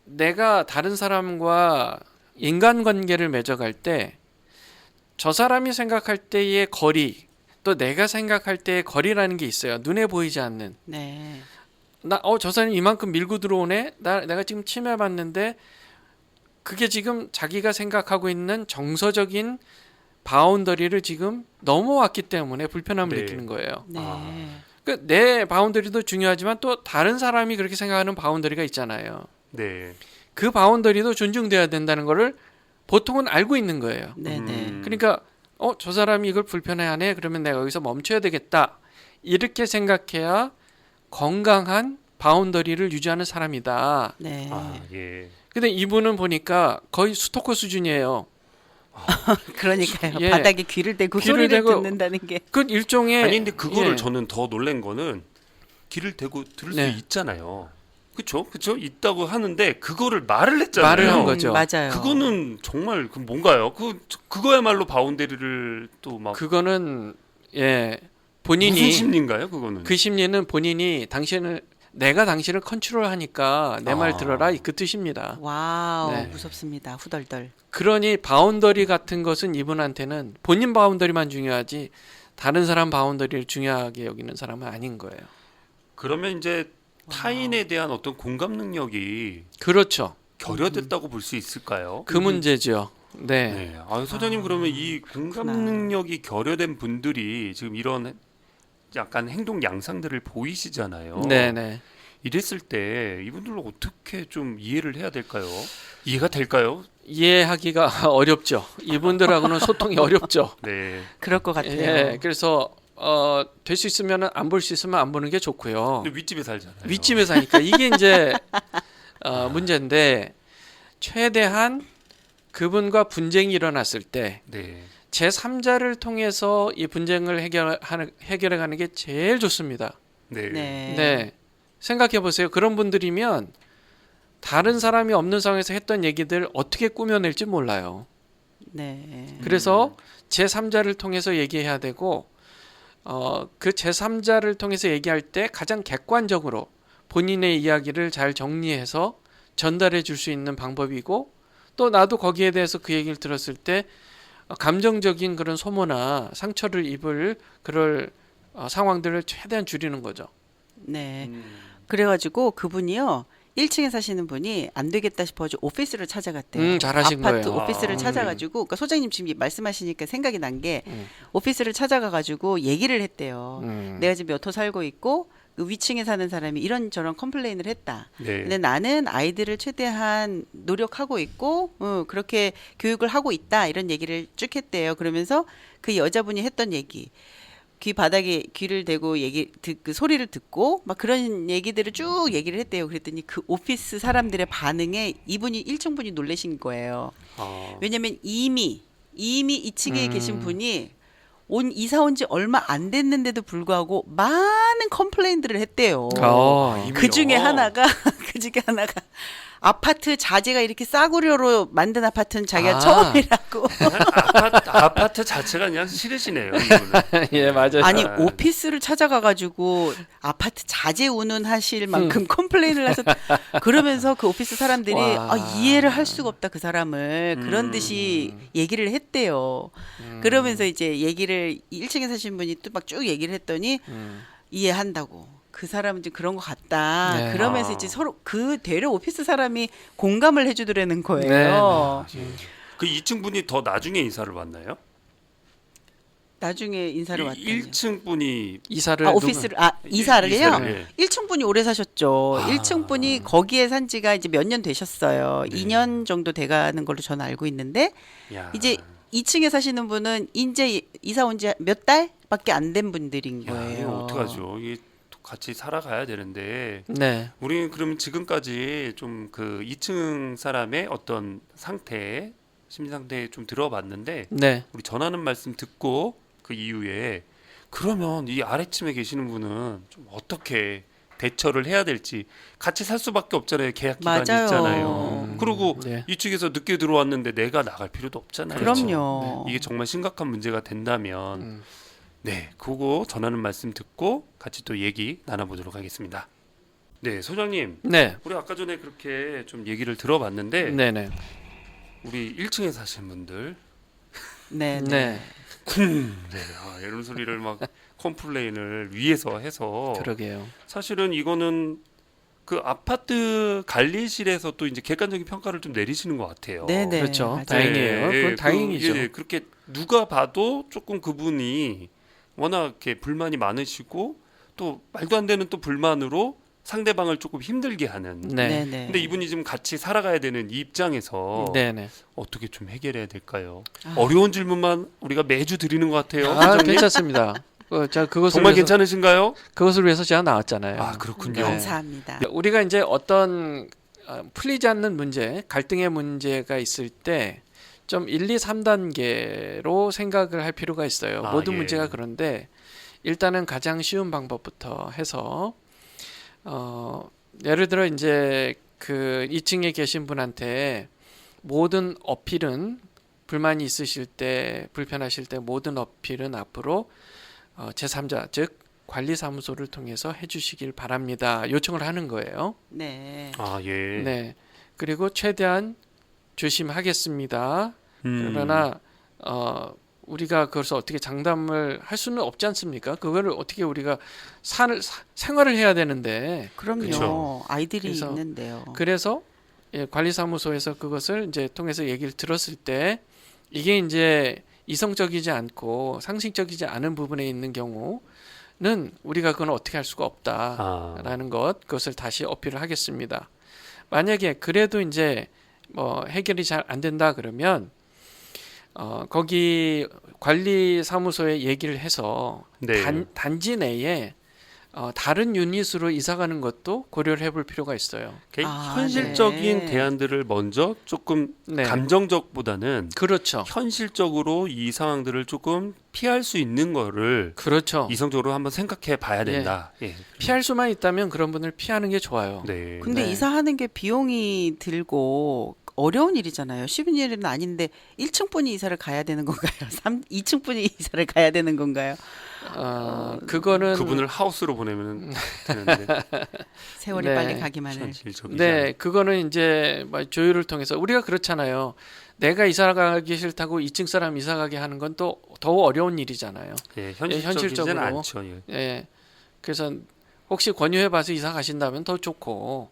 내가 다른 사람과 인간관계를 맺어갈 때 저 사람이 생각할 때의 거리 또 내가 생각할 때의 거리라는 게 있어요. 눈에 보이지 않는. 네. 저 사람이 이만큼 밀고 들어오네. 내가 지금 침해받는데 그게 지금 자기가 생각하고 있는 정서적인 바운더리를 지금 넘어왔기 때문에 불편함을 네. 느끼는 거예요. 네. 그러니까 내 바운더리도 중요하지만 또 다른 사람이 그렇게 생각하는 바운더리가 있잖아요. 네. 그 바운더리도 존중돼야 된다는 거를 보통은 알고 있는 거예요. 네, 네. 그러니까 저 사람이 이걸 불편해하네. 그러면 내가 여기서 멈춰야 되겠다. 이렇게 생각해야 건강한 바운더리를 유지하는 사람이다. 네. 예. 근데 이분은 보니까 거의 스토커 수준이에요. 그러니까요. 예. 바닥에 귀를 대고 귀를 소리를 대고 듣는다는 게. 그 일종의 아니 근데 그거를 예. 저는 더 놀란 거는 귀를 대고 들을 네. 수 있잖아요. 그렇죠? 있다고 하는데 그거를 말을 했잖아요. 말을 한 거죠. 맞아요. 그거는 정말 뭔가요? 그거야말로 바운더리를 또 막 그거는 무슨 본인이 심리인가요? 그거는 그 심리는 본인이 내가 당신을 컨트롤하니까 내 말 들어라 그 뜻입니다. 와우, 네. 무섭습니다. 후덜덜. 그러니 바운더리 같은 것은 이분한테는 본인 바운더리만 중요하지 다른 사람 바운더리를 중요하게 여기는 사람은 아닌 거예요. 그러면 이제 타인에 대한 어떤 공감 능력이 그렇죠. 결여됐다고 볼 수 있을까요? 그 문제죠. 네. 네. 소장님 그러면 이 공감 그렇구나. 능력이 결여된 분들이 지금 이런 약간 행동 양상들을 보이시잖아요. 네네. 이랬을 때 이분들을 어떻게 좀 이해를 해야 될까요? 이해가 될까요? 이해하기가 어렵죠. 이분들하고는 소통이 어렵죠. 네. 그럴 것 같아요. 예, 그래서 될 수 있으면 안 볼 수 있으면 안 보는 게 좋고요. 근데 윗집에 살잖아요. 윗집에 사니까 이게 이제 문제인데 최대한 그분과 분쟁이 일어났을 때 네. 제3자를 통해서 이 분쟁을 해결해가는 게 제일 좋습니다. 네. 네. 네, 생각해 보세요. 그런 분들이면 다른 사람이 없는 상황에서 했던 얘기들 어떻게 꾸며낼지 몰라요. 네. 그래서 제3자를 통해서 얘기해야 되고 그 제3자를 통해서 얘기할 때 가장 객관적으로 본인의 이야기를 잘 정리해서 전달해 줄 수 있는 방법이고 또 나도 거기에 대해서 그 얘기를 들었을 때 감정적인 그런 소모나 상처를 입을 그럴 상황들을 최대한 줄이는 거죠. 네. 그래가지고 그분이요. 1층에 사시는 분이 안 되겠다 싶어가지고 오피스를 찾아갔대요. 잘하신 아파트 거예요. 오피스를 찾아가지고 그러니까 소장님 지금 말씀하시니까 생각이 난 게 음. 오피스를 찾아가가지고 얘기를 했대요. 내가 지금 몇 호 살고 있고 그 위층에 사는 사람이 이런저런 컴플레인을 했다. 네. 근데 나는 아이들을 최대한 노력하고 있고 그렇게 교육을 하고 있다 이런 얘기를 쭉 했대요. 그러면서 그 여자분이 했던 얘기 귀 바닥에 귀를 대고 그 소리를 듣고 막 그런 얘기들을 쭉 얘기를 했대요. 그랬더니 그 오피스 사람들의 반응에 이분이 1층 분이 놀라신 거예요. 왜냐면 이미 2층에 계신 분이 이사 온 지 얼마 안 됐는데도 불구하고 많은 컴플레인들을 했대요. 그 중에 하나가 중에 하나가 아파트 자재가 이렇게 싸구려로 만든 아파트는 자기가 아. 처음이라고. 아파트 자체가 그냥 싫으시네요. 이분은. 예, 맞아요. 아니 오피스를 찾아가가지고 아파트 자재 운운하실 만큼 컴플레인을 하셨. 그러면서 그 오피스 사람들이 와. 이해를 할 수가 없다 그 사람을 그런 듯이 얘기를 했대요. 그러면서 이제 얘기를 1층에 사신 분이 또 막 쭉 얘기를 했더니 이해한다고. 그 사람은 좀 그런 것 같다. 네. 그러면서 아. 이제 서로 그 대려 오피스 사람이 공감을 해주더라는 거예요. 네. 그 2층 분이 더 나중에 이사를 왔나요? 나중에 인사를 왔더니 1층 분이 이사를 오피스를 이사를요? 이사를, 예. 1층 분이 오래 사셨죠. 아. 1층 분이 거기에 산 지가 이제 몇 년 되셨어요. 네. 2년 정도 돼가는 걸로 저는 알고 있는데 야. 이제 2층에 사시는 분은 이제 이사 온 지 몇 달밖에 안 된 분들인 야, 거예요. 이거 어떡하죠? 이게 같이 살아가야 되는데 네. 우리는 그러면 지금까지 좀 그 2층 사람의 어떤 상태, 심리 상태에 좀 들어봤는데 네. 우리 전하는 말씀 듣고 그 이후에 그러면 이 아래층에 계시는 분은 좀 어떻게 대처를 해야 될지 같이 살 수밖에 없잖아요. 계약 기간이 맞아요. 있잖아요. 그리고 네. 이쪽에서 늦게 들어왔는데 내가 나갈 필요도 없잖아요. 그럼요. 이게 정말 심각한 문제가 된다면 네, 그거 전하는 말씀 듣고 같이 또 얘기 나눠보도록 하겠습니다. 네, 소장님, 네. 우리 아까 전에 그렇게 좀 얘기를 들어봤는데 네, 네. 우리 1층에 사시는 분들 네, 네. 네. 네, 이런 소리를 막 컴플레인을 위에서 해서 그러게요. 사실은 이거는 그 아파트 관리실에서 또 이제 객관적인 평가를 좀 내리시는 것 같아요. 네, 네. 그렇죠. 맞아요. 다행이에요. 그건 다행이죠. 그렇게 누가 봐도 조금 그분이 워낙 이렇게 불만이 많으시고 또 말도 안 되는 또 불만으로 상대방을 조금 힘들게 하는. 네. 네, 네. 근데 이분이 지금 같이 살아가야 되는 이 입장에서 네, 네. 어떻게 좀 해결해야 될까요? 아. 어려운 질문만 우리가 매주 드리는 것 같아요. 아, 소장님. 괜찮습니다. 자, 그것을 정말 위해서, 괜찮으신가요? 그것을 위해서 제가 나왔잖아요. 아, 그렇군요. 네. 감사합니다. 우리가 이제 어떤 풀리지 않는 문제, 갈등의 문제가 있을 때 좀 1, 2, 3단계로 생각을 할 필요가 있어요. 아, 모든 예. 문제가 그런데 일단은 가장 쉬운 방법부터 해서 예를 들어 이제 그 2층에 계신 분한테 모든 어필은 불만이 있으실 때, 불편하실 때 모든 어필은 앞으로 제3자 즉 관리사무소를 통해서 해주시길 바랍니다. 요청을 하는 거예요. 네. 아, 예. 네. 그리고 최대한 조심하겠습니다. 그러나 우리가 그것을 어떻게 장담을 할 수는 없지 않습니까? 그거를 어떻게 우리가 생활을 해야 되는데 그럼요. 그쵸. 아이들이 그래서- 있는데요. 그래서 관리사무소에서 그것을 이제 통해서 얘기를 들었을 때 이게 이제 이성적이지 않고 상식적이지 않은 부분에 있는 경우는 우리가 그건 어떻게 할 수가 없다라는 그것을 다시 어필을 하겠습니다. 만약에 그래도 이제 뭐 해결이 잘 안 된다 그러면 거기 관리사무소에 얘기를 해서 네. 단지 내에 다른 유닛으로 이사 가는 것도 고려를 해볼 필요가 있어요. 이렇게 아, 현실적인 네. 대안들을 먼저 조금 네. 감정적보다는 그렇죠. 현실적으로 이 상황들을 조금 피할 수 있는 거를 그렇죠. 이성적으로 한번 생각해 봐야 된다. 예. 피할 수만 있다면 그런 분을 피하는 게 좋아요. 네. 근데 네. 이사하는 게 비용이 들고 어려운 일이잖아요. 쉬운 일은 아닌데 1층 분이 이사를 가야 되는 건가요? 2층 분이 이사를 가야 되는 건가요? 그거는 그분을 하우스로 보내면 되는데 세월이 네. 빨리 가기만을. 현실적이지 네, 그거는 이제 뭐 조율을 통해서 우리가 그렇잖아요. 내가 이사 가기 싫다고 2층 사람 이사 가게 하는 건 또 더 어려운 일이잖아요. 예, 현실적이지는 현실적으로. 않죠. 예. 예. 그래서 혹시 권유해 봐서 이사 가신다면 더 좋고.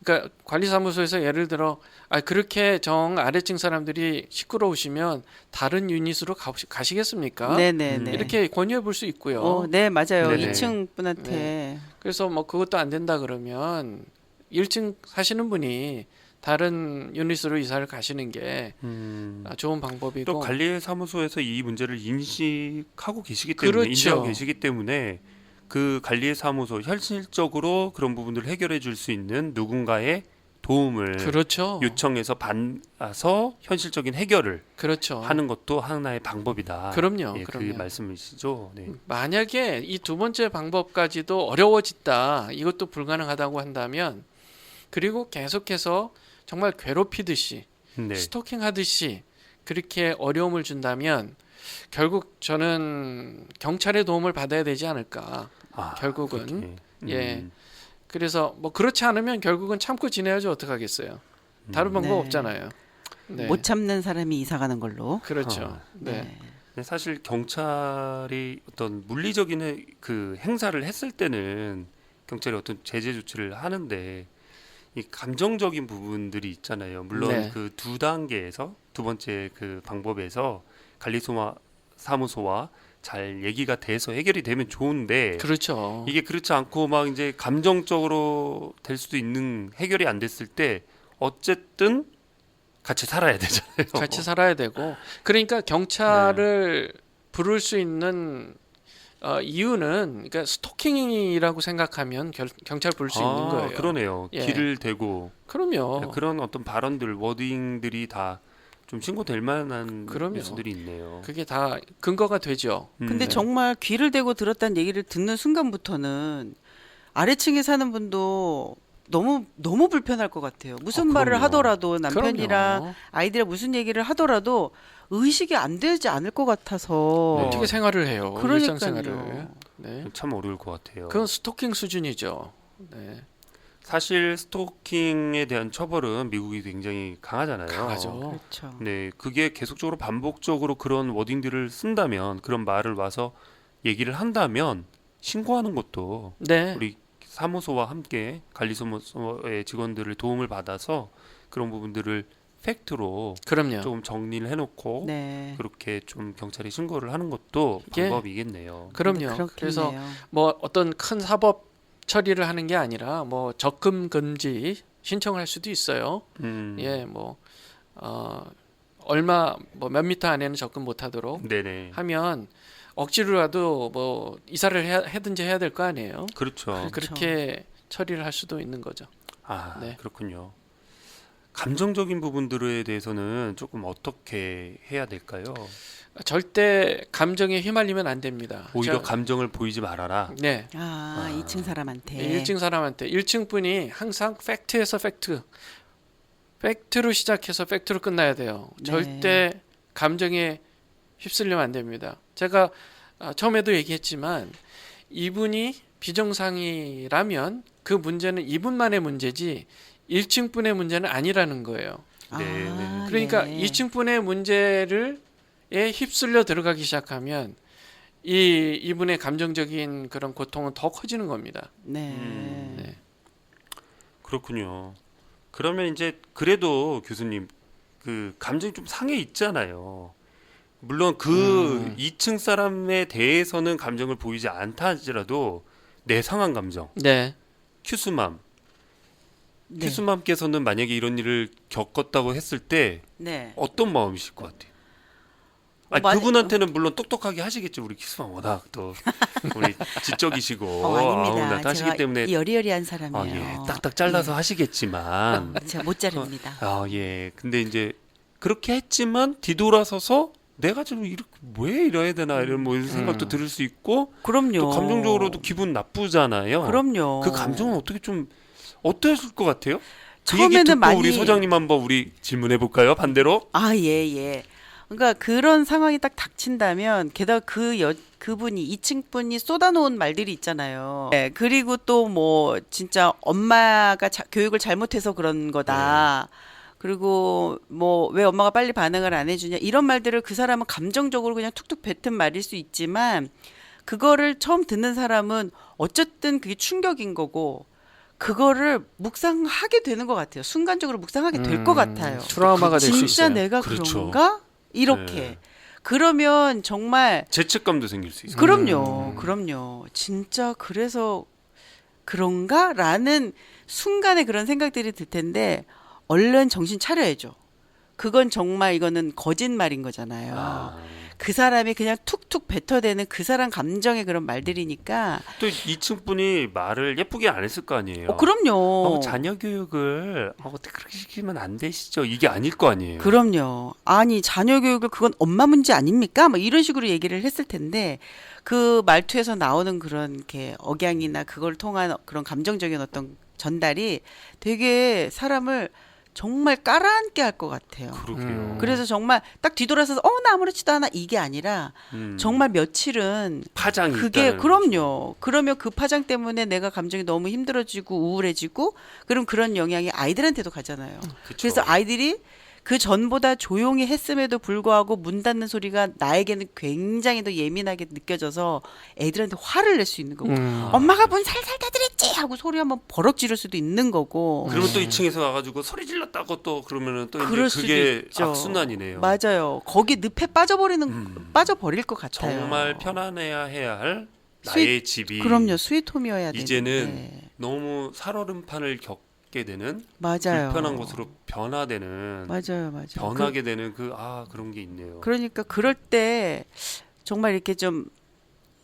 그러니까 관리사무소에서 예를 들어 그렇게 정 아래층 사람들이 시끄러우시면 다른 유닛으로 가시겠습니까? 네네네. 이렇게 권유해 볼 수 있고요. 네 맞아요. 네네. 2층 분한테 네. 그래서 뭐 그것도 안 된다 그러면 1층 사시는 분이 다른 유닛으로 이사를 가시는 게 좋은 방법이고. 또 관리사무소에서 이 문제를 인식하고 계시기 때문에 그렇죠. 인지하고 계시기 때문에 그 관리사무소 현실적으로 그런 부분들을 해결해 줄 수 있는 누군가의 도움을 그렇죠. 요청해서 받아서 현실적인 해결을 그렇죠. 하는 것도 하나의 방법이다. 그럼요. 예, 그럼요. 그 말씀이시죠. 네. 만약에 이 두 번째 방법까지도 어려워졌다. 이것도 불가능하다고 한다면 그리고 계속해서 정말 괴롭히듯이 네. 스토킹하듯이 그렇게 어려움을 준다면 결국 저는 경찰의 도움을 받아야 되지 않을까. 결국은. 그렇게. 예. 그래서 뭐 그렇지 않으면 결국은 참고 지내야지 어떡하겠어요. 다른 방법 네. 없잖아요. 네. 못 참는 사람이 이사 가는 걸로. 그렇죠. 네. 근데 사실 경찰이 어떤 물리적인 그 행사를 했을 때는 경찰이 어떤 제재 조치를 하는데 이 감정적인 부분들이 있잖아요. 물론 네. 그 두 단계에서 두 번째 그 방법에서 관리소와 사무소와 잘 얘기가 돼서 해결이 되면 좋은데 그렇죠. 이게 그렇지 않고 막 이제 감정적으로 될 수도 있는 해결이 안 됐을 때 어쨌든 같이 살아야 되잖아요. 같이 살아야 되고 그러니까 경찰을 부를 수 있는 이유는 그러니까 스토킹이라고 생각하면 경찰 부를 수 있는 거예요. 그러네요. 예. 길을 대고 그럼요. 그런 어떤 발언들, 워딩들이 다 좀 신고될 만한 그럼요. 요소들이 있네요. 그게 다 근거가 되죠. 근데 네. 정말 귀를 대고 들었다는 얘기를 듣는 순간부터는 아래층에 사는 분도 너무 불편할 것 같아요. 무슨 말을 그럼요. 하더라도 남편이랑 그럼요. 아이들이랑 무슨 얘기를 하더라도 의식이 안 되지 않을 것 같아서. 네. 어떻게 생활을 해요? 그러니까요. 일상생활을. 네. 참 어려울 것 같아요. 그건 스토킹 수준이죠. 네. 사실 스토킹에 대한 처벌은 미국이 굉장히 강하잖아요. 강하죠. 그렇죠. 네, 그게 계속적으로 반복적으로 그런 워딩들을 쓴다면, 그런 말을 와서 얘기를 한다면 신고하는 것도 네. 우리 사무소와 함께 관리소의 직원들을 도움을 받아서 그런 부분들을 팩트로 그럼요. 조금 정리를 해놓고 네. 그렇게 좀 경찰에 신고를 하는 것도 예. 방법이겠네요. 그럼요. 그렇겠네요. 그래서 뭐 어떤 큰 사법 처리를 하는 게 아니라 뭐 적금 금지 신청을 할 수도 있어요. 예, 뭐 얼마 뭐 몇 미터 안에는 접근 못 하도록 네네. 하면 억지로라도 뭐 이사를 하든지 해야 될 거 아니에요. 그렇죠. 그렇게 처리를 할 수도 있는 거죠. 네. 그렇군요. 감정적인 부분들에 대해서는 조금 어떻게 해야 될까요? 절대 감정에 휘말리면 안 됩니다. 오히려 감정을 보이지 말아라. 네. 2층 사람한테. 1층 사람한테 1층 분이 항상 팩트에서 팩트로 시작해서 팩트로 끝나야 돼요. 네. 절대 감정에 휩쓸리면 안 됩니다. 제가 처음에도 얘기했지만 이분이 비정상이라면 그 문제는 이분만의 문제지 1층 분의 문제는 아니라는 거예요. 네. 그러니까 네. 2층 분의 문제를 휩쓸려 들어가기 시작하면 이분의 감정적인 그런 고통은 더 커지는 겁니다. 네. 네. 그렇군요. 그러면 이제 그래도 교수님 그 감정이 좀 상해 있잖아요. 물론 그 2층 사람에 대해서는 감정을 보이지 않다 할지라도 내 상한 감정, 네. 큐스맘, 네. 큐스맘께서는 만약에 이런 일을 겪었다고 했을 때 네. 어떤 마음이실 것 같아요? 그분한테는 물론 똑똑하게 하시겠죠. 우리 큐스맘 워낙 또 우리 지적이시고 아닙니다. 나 하시기 제가 때문에 여리여리한 사람이에요. 예, 딱딱 잘라서 하시겠지만 제가 못 자릅니다. 예. 근데 이제 그렇게 했지만 뒤돌아서서 내가 좀 이렇게 왜 이래야 되나 이런 뭐 이런 생각도 들을 수 있고 그럼요. 또 감정적으로도 기분 나쁘잖아요. 그럼요. 그 감정은 어떻게 좀 어떠실 것 같아요? 그 얘기 처음에는 듣고 많이 우리 소장님 한번 우리 질문해 볼까요? 반대로? 예. 그러니까 그런 상황이 딱 닥친다면 게다가 그분이 2층 분이 쏟아놓은 말들이 있잖아요. 네, 그리고 또 뭐 진짜 엄마가 교육을 잘못해서 그런 거다. 그리고 뭐 왜 엄마가 빨리 반응을 안 해주냐 이런 말들을 그 사람은 감정적으로 그냥 툭툭 뱉은 말일 수 있지만 그거를 처음 듣는 사람은 어쨌든 그게 충격인 거고 그거를 묵상하게 되는 것 같아요. 순간적으로 묵상하게 될 것 같아요. 트라우마가 될 수 있어요. 진짜 내가 그렇죠. 그런가? 이렇게. 네. 그러면 정말 죄책감도 생길 수 있어요. 그럼요. 진짜 그래서 그런가? 라는 순간에 그런 생각들이 들 텐데 얼른 정신 차려야죠. 그건 정말 이거는 거짓말인 거잖아요. 그 사람이 그냥 툭툭 뱉어대는 그 사람 감정의 그런 말들이니까. 또 2층 분이 말을 예쁘게 안 했을 거 아니에요. 그럼요. 자녀 교육을 어떻게 그렇게 시키면 안 되시죠? 이게 아닐 거 아니에요. 그럼요. 아니 자녀 교육을 그건 엄마 문제 아닙니까? 뭐 이런 식으로 얘기를 했을 텐데 그 말투에서 나오는 그런 이렇게 억양이나 그걸 통한 그런 감정적인 어떤 전달이 되게 사람을 정말 깔아앉게 할 것 같아요. 그러게요. 그래서 정말 딱 뒤돌아서서 나 아무렇지도 않아 이게 아니라 정말 며칠은 파장이 그게 있다는 그럼요. 그러면 그 파장 때문에 내가 감정이 너무 힘들어지고 우울해지고 그럼 그런 영향이 아이들한테도 가잖아요. 그쵸. 그래서 아이들이 그 전보다 조용히 했음에도 불구하고 문 닫는 소리가 나에게는 굉장히 더 예민하게 느껴져서 애들한테 화를 낼 수 있는 거고 엄마가 문 살살 닫으랬지 하고 소리 한번 버럭 지를 수도 있는 거고 그러면 또 2층에서 와가지고 소리 질렀다고 또 그러면은 또 그럴 이제 수도 그게 있죠. 악순환이네요. 맞아요. 거기 늪에 빠져버릴 것 같아요. 정말 편안해야 해야 할 나의 집이 그럼요. 스위트홈이어야 되는데. 이제는 너무 살얼음판을 겪게 되는 맞아요. 불편한 곳으로 변화되는 맞아요. 변하게 되는 그런 게 있네요. 그러니까 그럴 때 정말 이렇게 좀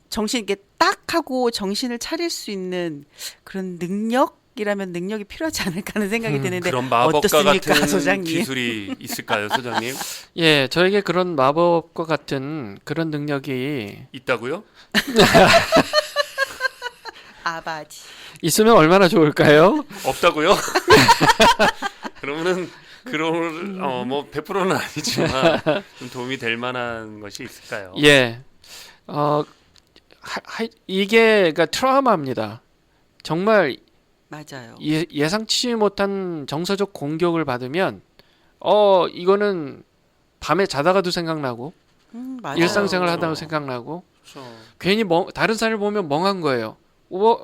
정신 이렇게 딱 하고 정신을 차릴 수 있는 그런 능력이라면 능력이 필요하지 않을까 하는 생각이 드는데 그런 마법과 어떻습니까, 같은 소장님? 기술이 있을까요, 소장님? 예, 저에게 그런 마법과 같은 그런 능력이 있다고요? 아바지. 있으면 얼마나 좋을까요? 없다고요? 그러면은 그런 뭐 100%는 아니지만 좀 도움이 될 만한 것이 있을까요? 예, 이게 그러니까 트라우마입니다. 정말 맞아요. 예상치 못한 정서적 공격을 받으면 이거는 밤에 자다가도 생각나고 맞아요. 일상생활 하다가 그렇죠. 생각나고 그렇죠. 괜히 다른 사람을 보면 멍한 거예요.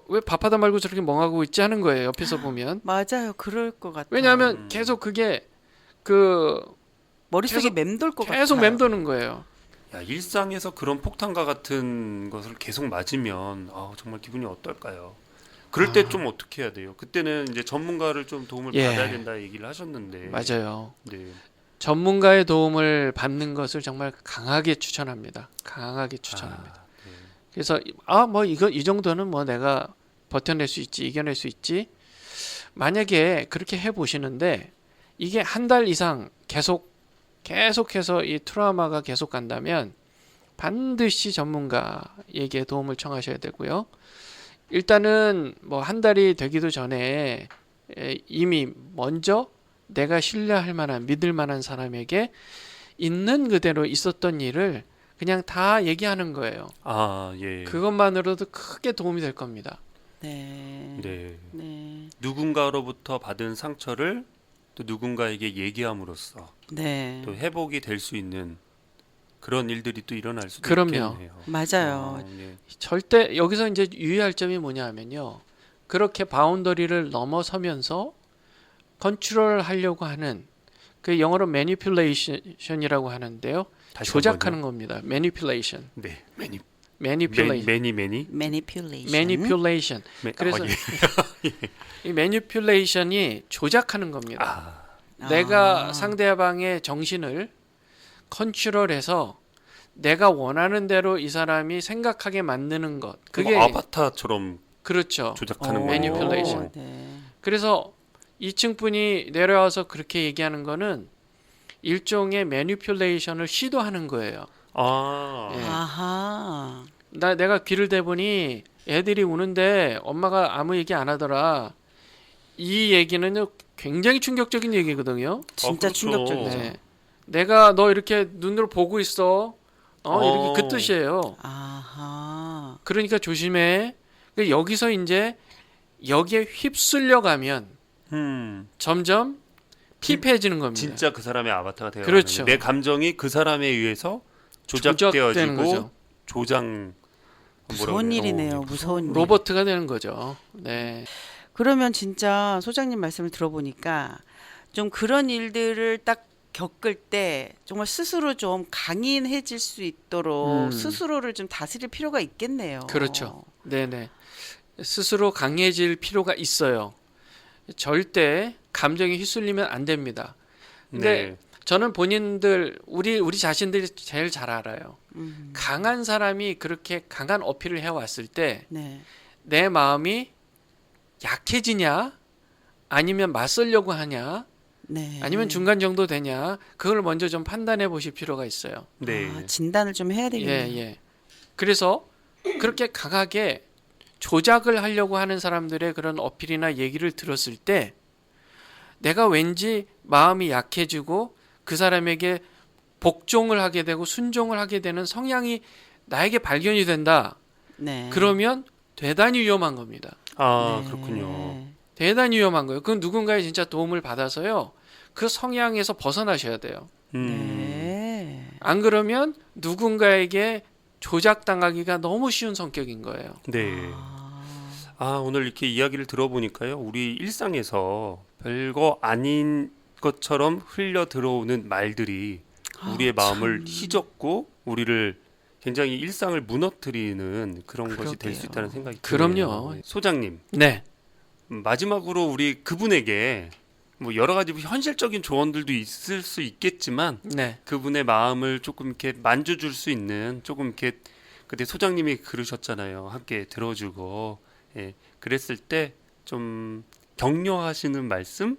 왜 밥하다 말고 저렇게 멍하고 있지 하는 거예요. 옆에서 보면. 맞아요. 그럴 것 같아요. 왜냐하면 계속 그게 머릿속에 계속- 맴돌 것 같아요. 계속 맴도는 거예요. 야, 일상에서 그런 폭탄과 같은 것을 계속 맞으면 정말 기분이 어떨까요? 그럴 때 좀 어떻게 해야 돼요? 그때는 이제 전문가를 좀 도움을 예. 받아야 된다 얘기를 하셨는데. 맞아요. 네. 전문가의 도움을 받는 것을 정말 강하게 추천합니다. 강하게 추천합니다. 네. 그래서 뭐 이 정도는 뭐 내가 버텨낼 수 있지, 이겨낼 수 있지. 만약에 그렇게 해 보시는데 이게 한 달 이상 계속해서 이 트라우마가 계속 간다면 반드시 전문가에게 도움을 청하셔야 되고요. 일단은 뭐 한 달이 되기도 전에 이미 먼저 내가 신뢰할 만한 믿을 만한 사람에게 있는 그대로 있었던 일을 그냥 다 얘기하는 거예요. 예. 그것만으로도 크게 도움이 될 겁니다. 네. 네. 네. 누군가로부터 받은 상처를 또 누군가에게 얘기함으로써 네. 또 회복이 될 수 있는 그런 일들이 또 일어날 수도 그럼요. 있겠네요. 맞아요. 네. 절대 여기서 이제 유의할 점이 뭐냐 하면요. 그렇게 바운더리를 넘어서면서 컨트롤 하려고 하는 그 영어로 manipulation이라고 하는데요. 다시 조작하는 겁니다. manipulation. 네. manipulation. manipulation. manipulation. 그래서 예. 이 manipulation이 조작하는 겁니다. 아, 내가 상대방의 정신을 컨트롤해서 내가 원하는 대로 이 사람이 생각하게 만드는 것. 그게 아바타처럼 그렇죠. 조작하는 오, 거예요. manipulation. 네. 그래서 2층 분이 내려와서 그렇게 얘기하는 거는 일종의 매니플레이션을 시도하는 거예요. 아, 예. 아하. 내가 귀를 대보니 애들이 우는데 엄마가 아무 얘기 안 하더라. 이 얘기는 굉장히 충격적인 얘기거든요. 진짜 그렇죠. 충격적이죠. 네. 내가 너 이렇게 눈으로 보고 있어. 이렇게 그 뜻이에요. 아하. 그러니까 조심해. 여기서 이제 여기에 휩쓸려 가면 점점 피폐해지는 겁니다. 진짜 그 사람의 아바타가 되어 그렇죠. 내 감정이 그 사람에 의해서 조작되는 조작되어지고 거죠. 조장 무서운 일이네요. 무서운 일. 로버트가 되는 거죠. 네. 그러면 진짜 소장님 말씀을 들어보니까 좀 그런 일들을 딱 겪을 때 정말 스스로 좀 강인해질 수 있도록 스스로를 좀 다스릴 필요가 있겠네요. 그렇죠. 네네. 스스로 강해질 필요가 있어요. 절대 감정에 휩쓸리면 안 됩니다. 근데 네. 저는 본인들 우리 자신들이 제일 잘 알아요. 강한 사람이 그렇게 강한 어필을 해왔을 때 내 네. 마음이 약해지냐 아니면 맞설려고 하냐 네. 아니면 중간 정도 되냐 그걸 먼저 좀 판단해 보실 필요가 있어요. 네. 아, 진단을 좀 해야 되겠네요. 예. 그래서 그렇게 강하게 조작을 하려고 하는 사람들의 그런 어필이나 얘기를 들었을 때 내가 왠지 마음이 약해지고 그 사람에게 복종을 하게 되고 순종을 하게 되는 성향이 나에게 발견이 된다. 네. 그러면 대단히 위험한 겁니다. 아, 네. 그렇군요. 대단히 위험한 거예요. 그건 누군가의 진짜 도움을 받아서요. 그 성향에서 벗어나셔야 돼요. 네. 안 그러면 누군가에게 조작당하기가 너무 쉬운 성격인 거예요. 네. 오늘 이렇게 이야기를 들어보니까요. 우리 일상에서 별거 아닌 것처럼 흘려 들어오는 말들이 우리의 마음을 휘젓고 우리를 굉장히 일상을 무너뜨리는 그런 것이 될 수 그러게요. 있다는 생각이 그럼요. 드네요. 소장님, 네. 마지막으로 우리 그분에게 뭐 여러 가지 현실적인 조언들도 있을 수 있겠지만 네. 그분의 마음을 조금 이렇게 만져줄 수 있는 조금 이렇게 그때 소장님이 그러셨잖아요. 함께 들어주고 그랬을 때 좀 격려하시는 말씀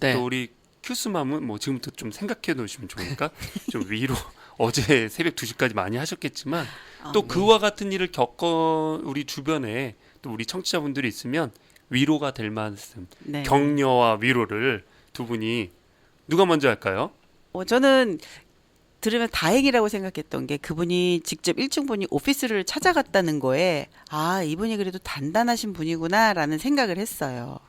네. 또 우리 큐스맘은 뭐 지금부터 좀 생각해 놓으시면 좋으니까 좀 위로 어제 새벽 2시까지 많이 하셨겠지만 또 그와 같은 일을 겪어 우리 주변에 또 우리 청취자분들이 있으면 위로가 될 말씀 네. 격려와 위로를 두 분이 누가 먼저 할까요? 저는 들으면 다행이라고 생각했던 게 그분이 직접 1층 분이 오피스를 찾아갔다는 거에 아, 이분이 그래도 단단하신 분이구나라는 생각을 했어요.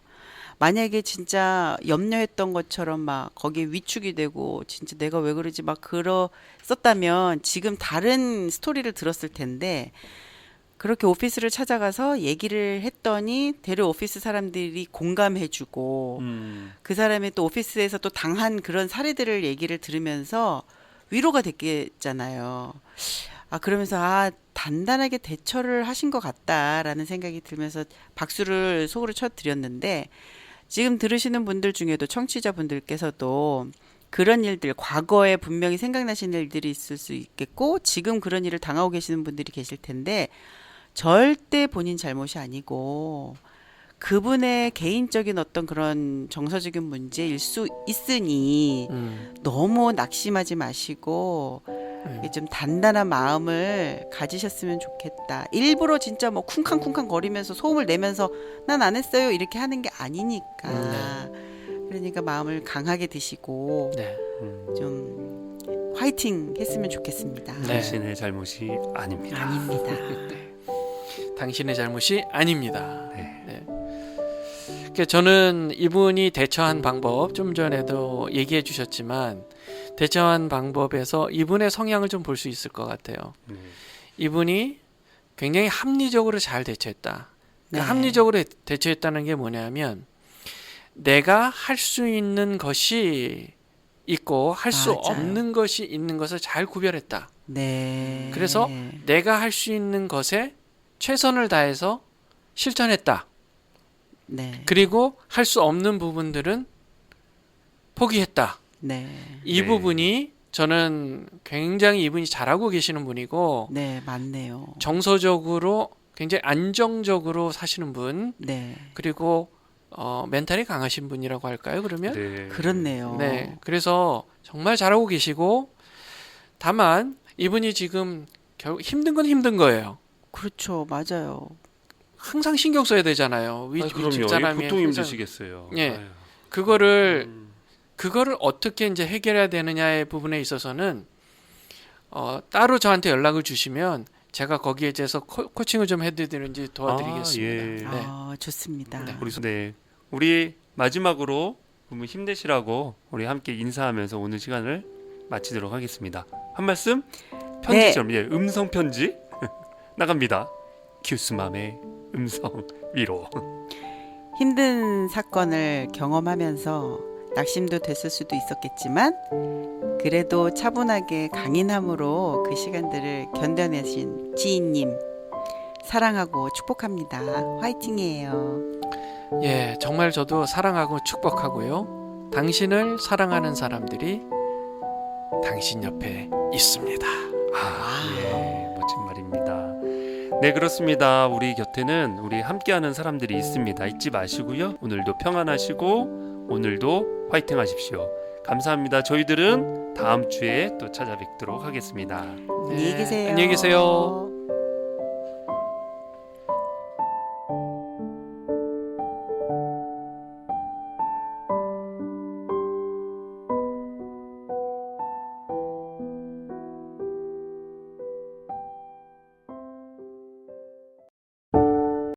만약에 진짜 염려했던 것처럼 막 거기에 위축이 되고 진짜 내가 왜 그러지 막 그랬었다면 지금 다른 스토리를 들었을 텐데 그렇게 오피스를 찾아가서 얘기를 했더니 대려 오피스 사람들이 공감해주고 그 사람이 또 오피스에서 또 당한 그런 사례들을 얘기를 들으면서 위로가 됐겠잖아요. 그러면서 단단하게 대처를 하신 것 같다라는 생각이 들면서 박수를 속으로 쳐드렸는데 지금 들으시는 분들 중에도 청취자분들께서도 그런 일들 과거에 분명히 생각나시는 일들이 있을 수 있겠고 지금 그런 일을 당하고 계시는 분들이 계실 텐데 절대 본인 잘못이 아니고 그분의 개인적인 어떤 그런 정서적인 문제일 수 있으니 너무 낙심하지 마시고 좀 단단한 마음을 가지셨으면 좋겠다. 일부러 진짜 뭐 쿵쾅쿵쾅 거리면서 소음을 내면서 난 안 했어요 이렇게 하는 게 아니니까. 그러니까 마음을 강하게 드시고 네. 좀 화이팅 했으면 좋겠습니다. 네. 당신의 잘못이 아닙니다. 아닙니다. 당신의 잘못이 아닙니다. 네. 그러니까 저는 이분이 대처한 방법 좀 전에도 얘기해 주셨지만 대처한 방법에서 이분의 성향을 좀 볼 수 있을 것 같아요. 이분이 굉장히 합리적으로 잘 대처했다. 네. 합리적으로 대처했다는 게 뭐냐면 내가 할 수 있는 것이 있고 할 수 맞아요. 없는 것이 있는 것을 잘 구별했다. 네. 그래서 내가 할 수 있는 것에 최선을 다해서 실천했다. 네. 그리고 할 수 없는 부분들은 포기했다. 네. 이 네. 부분이 저는 굉장히 이분이 잘하고 계시는 분이고 네, 맞네요. 정서적으로 굉장히 안정적으로 사시는 분 네. 그리고 멘탈이 강하신 분이라고 할까요? 그러면 네. 그렇네요. 네, 그래서 정말 잘하고 계시고 다만 이분이 지금 힘든 건 힘든 거예요. 그렇죠. 맞아요. 항상 신경 써야 되잖아요. 그럼요. 윗사람이 보통 항상 힘드시겠어요. 예. 아유. 그거를 어떻게 이제 해결해야 되느냐의 부분에 있어서는 따로 저한테 연락을 주시면 제가 거기에 대해서 코칭을 좀 해드리는지 도와드리겠습니다. 예. 네. 좋습니다. 우리 마지막으로 너무 힘내시라고 우리 함께 인사하면서 오늘 시간을 마치도록 하겠습니다. 한 말씀 편지처럼 음성 편지 나갑니다. 큐스맘의 음성 위로. 힘든 사건을 경험하면서 낙심도 됐을 수도 있었겠지만 그래도 차분하게 강인함으로 그 시간들을 견뎌내신 지인님 사랑하고 축복합니다. 화이팅이에요. 예, 정말 저도 사랑하고 축복하고요. 당신을 사랑하는 사람들이 당신 옆에 있습니다. 예, 멋진 말입니다. 네, 그렇습니다. 우리 곁에는 우리 함께하는 사람들이 있습니다. 잊지 마시고요. 오늘도 평안하시고 오늘도 화이팅 하십시오. 감사합니다. 저희들은 다음 주에 또 찾아뵙도록 하겠습니다. 안녕히 계세요. 안녕히 계세요.